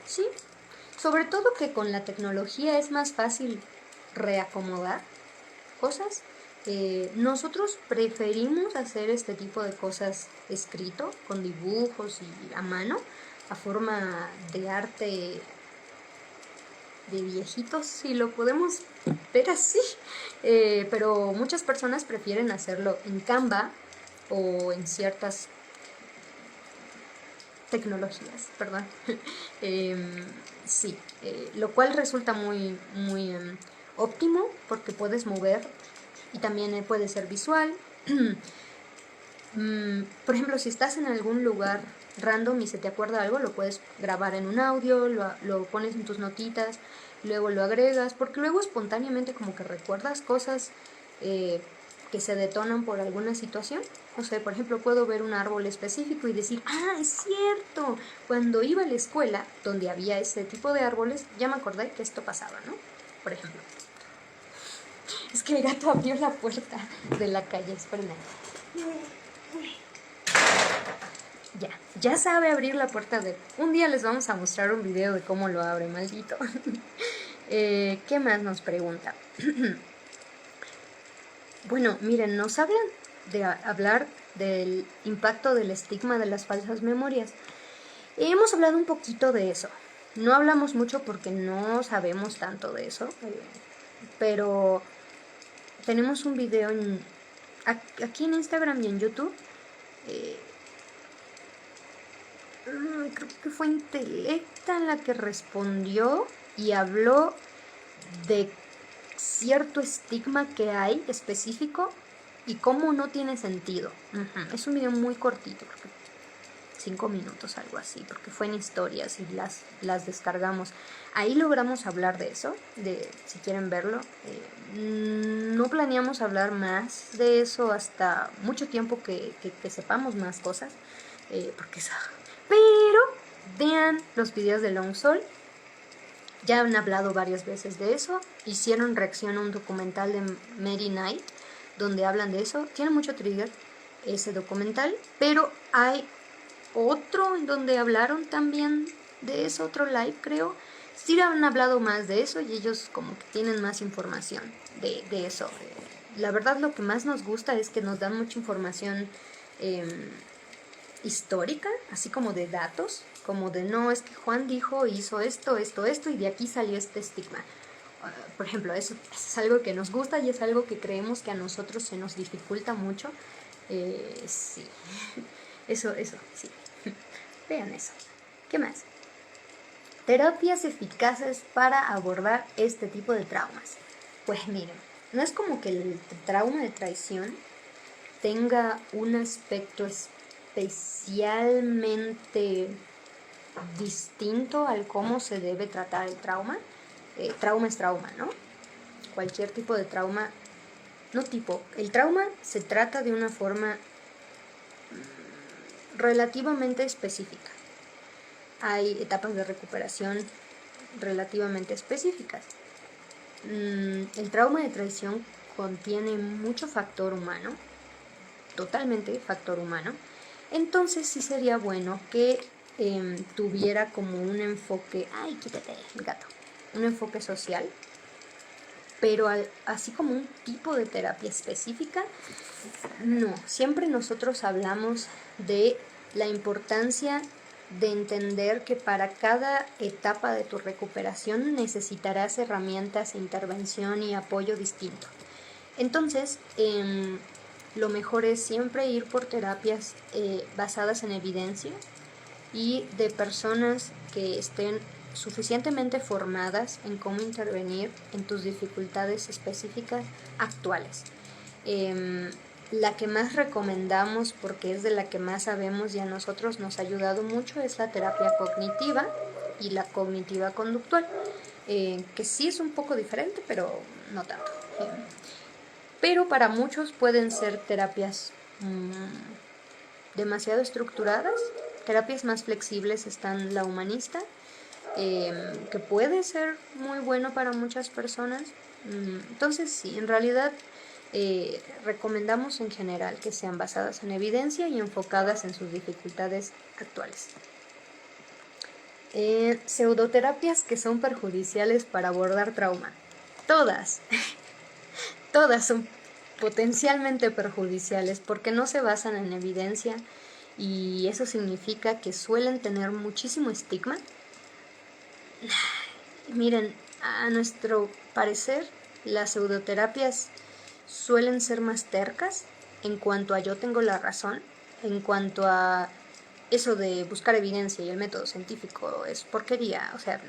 Sí, sobre todo que con la tecnología es más fácil reacomodar cosas. Nosotros preferimos hacer este tipo de cosas escrito, con dibujos y a mano, a forma de arte de viejitos, si lo podemos ver así. Pero muchas personas prefieren hacerlo en Canva o en ciertas tecnologías, perdón. Sí, lo cual resulta muy óptimo porque puedes mover y también puede ser visual. Por ejemplo, si estás en algún lugar random y se te acuerda algo, lo puedes grabar en un audio, lo pones en tus notitas, luego lo agregas, porque luego espontáneamente como que recuerdas cosas que se detonan por alguna situación. O sea, por ejemplo, puedo ver un árbol específico y decir, es cierto, cuando iba a la escuela donde había ese tipo de árboles, ya me acordé que esto pasaba, ¿no? Por ejemplo. Es que el gato abrió la puerta de la calle, espérenme. Ya sabe abrir la puerta de... Un día les vamos a mostrar un video de cómo lo abre, maldito. ¿Qué más nos pregunta? Bueno, miren, nos hablan de hablar del impacto del estigma de las falsas memorias. Hemos hablado un poquito de eso. No hablamos mucho porque no sabemos tanto de eso, pero tenemos un video aquí en Instagram y en YouTube. Creo que fue Intelecta en la que respondió y habló de cierto estigma que hay específico y cómo no tiene sentido. Es un video muy cortito, 5 minutos, algo así, porque fue en historias y las descargamos. Ahí logramos hablar de eso, si quieren verlo. No planeamos hablar más de eso hasta mucho tiempo que sepamos más cosas, porque eso. Pero vean los videos de Long Sol. Ya han hablado varias veces de eso. Hicieron reacción a un documental de Mary Knight donde hablan de eso. Tiene mucho trigger ese documental, pero hay otro en donde hablaron también de eso, otro live creo. Sí han hablado más de eso y ellos como que tienen más información de eso. La verdad lo que más nos gusta es que nos dan mucha información histórica, así como de datos, como de no, es que Juan dijo, hizo esto, y de aquí salió este estigma. Por ejemplo, eso es algo que nos gusta y es algo que creemos que a nosotros se nos dificulta mucho. Sí, eso, sí. Vean eso. ¿Qué más? Terapias eficaces para abordar este tipo de traumas. Pues miren, no es como que el trauma de traición tenga un aspecto especialmente distinto al cómo se debe tratar el trauma. Trauma es trauma, ¿no? Cualquier tipo de trauma, el trauma se trata de una forma relativamente específica. Hay etapas de recuperación relativamente específicas. El trauma de traición contiene mucho factor humano, totalmente factor humano. Entonces sí sería bueno que tuviera como un enfoque, quítate el gato, un enfoque social, pero así como un tipo de terapia específica, no. Siempre nosotros hablamos de la importancia de entender que para cada etapa de tu recuperación necesitarás herramientas, intervención y apoyo distinto. Entonces, lo mejor es siempre ir por terapias basadas en evidencia y de personas que estén suficientemente formadas en cómo intervenir en tus dificultades específicas actuales. La que más recomendamos, porque es de la que más sabemos y a nosotros nos ha ayudado mucho, es la terapia cognitiva y la cognitiva conductual, que sí es un poco diferente, pero no tanto. Pero para muchos pueden ser terapias demasiado estructuradas. Terapias más flexibles están la humanista, que puede ser muy bueno para muchas personas. Entonces sí, en realidad recomendamos en general que sean basadas en evidencia y enfocadas en sus dificultades actuales. Pseudoterapias que son perjudiciales para abordar trauma. Todas son potencialmente perjudiciales porque no se basan en evidencia y eso significa que suelen tener muchísimo estigma. Miren, a nuestro parecer, las pseudoterapias suelen ser más tercas en cuanto a yo tengo la razón, en cuanto a eso de buscar evidencia y el método científico es porquería, o sea,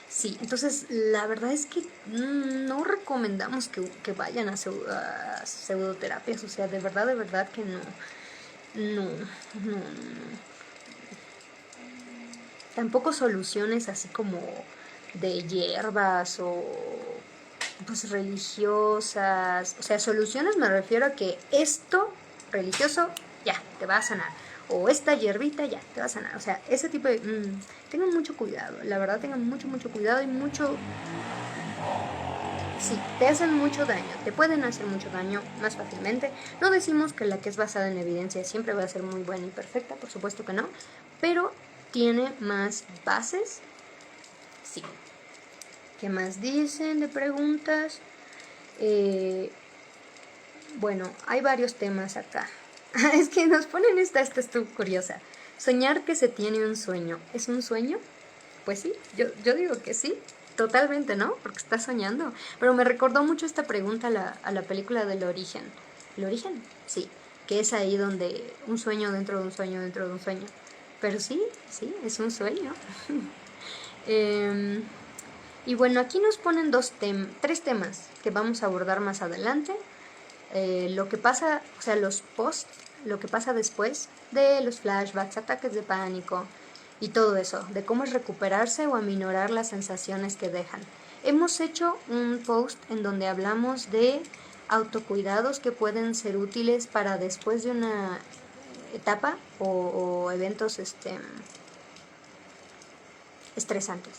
sí. Entonces la verdad es que no recomendamos que vayan a pseudoterapias, o sea, de verdad que no. Tampoco soluciones así como de hierbas o pues religiosas, o sea, soluciones me refiero a que esto religioso ya te va a sanar, o esta hierbita ya te va a sanar, o sea, ese tipo de tengan mucho cuidado, la verdad tengan mucho cuidado y sí, te hacen mucho daño, te pueden hacer mucho daño más fácilmente. No decimos que la que es basada en evidencia siempre va a ser muy buena y perfecta, por supuesto que no, pero tiene más bases, sí. ¿Qué más dicen de preguntas? Bueno, hay varios temas acá. Es que nos ponen esta estuvo curiosa. Soñar que se tiene un sueño, ¿es un sueño? Pues sí, yo digo que sí, totalmente, ¿no? Porque estás soñando. Pero me recordó mucho esta pregunta a la película del origen. ¿El origen? Sí, que es ahí donde un sueño dentro de un sueño dentro de un sueño. Pero sí, es un sueño. Y bueno, aquí nos ponen tres temas que vamos a abordar más adelante. Lo que pasa, o sea, los posts, lo que pasa después de los flashbacks, ataques de pánico y todo eso, de cómo es recuperarse o aminorar las sensaciones que dejan. Hemos hecho un post en donde hablamos de autocuidados que pueden ser útiles para después de una etapa o eventos estresantes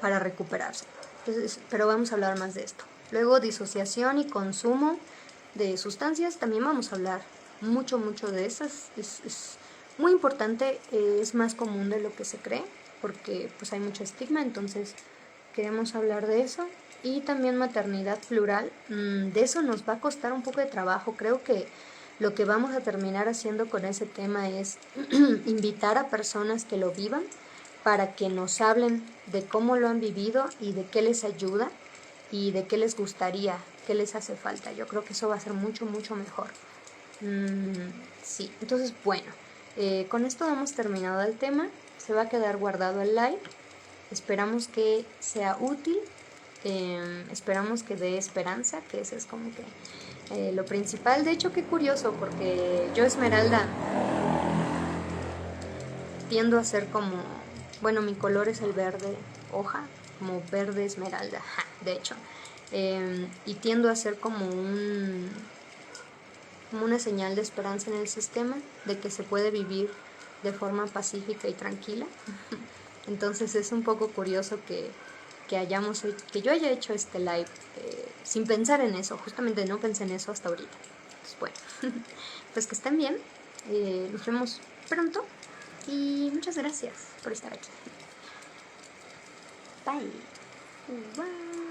para recuperarse. Entonces, pero vamos a hablar más de esto. Luego, disociación y consumo de sustancias, también vamos a hablar mucho de esas. Es muy importante, es más común de lo que se cree, porque pues hay mucho estigma, entonces queremos hablar de eso. Y también maternidad plural, de eso nos va a costar un poco de trabajo. Creo que lo que vamos a terminar haciendo con ese tema es invitar a personas que lo vivan para que nos hablen de cómo lo han vivido y de qué les ayuda y de qué les gustaría, qué les hace falta. Yo creo que eso va a ser mucho mejor. Sí, entonces bueno, con esto hemos terminado el tema. Se va a quedar guardado el live. Esperamos que sea útil. Esperamos que dé esperanza, que ese es como que lo principal. De hecho, qué curioso, porque yo, Esmeralda, tiendo a ser como, bueno, mi color es el verde hoja, como verde esmeralda, de hecho, y tiendo a ser como una señal de esperanza en el sistema, de que se puede vivir de forma pacífica y tranquila. Entonces es un poco curioso que yo haya hecho este live sin pensar en eso. Justamente no pensé en eso hasta ahorita. Pues bueno, pues que estén bien. Nos vemos pronto y muchas gracias por estar aquí. Bye. Bye.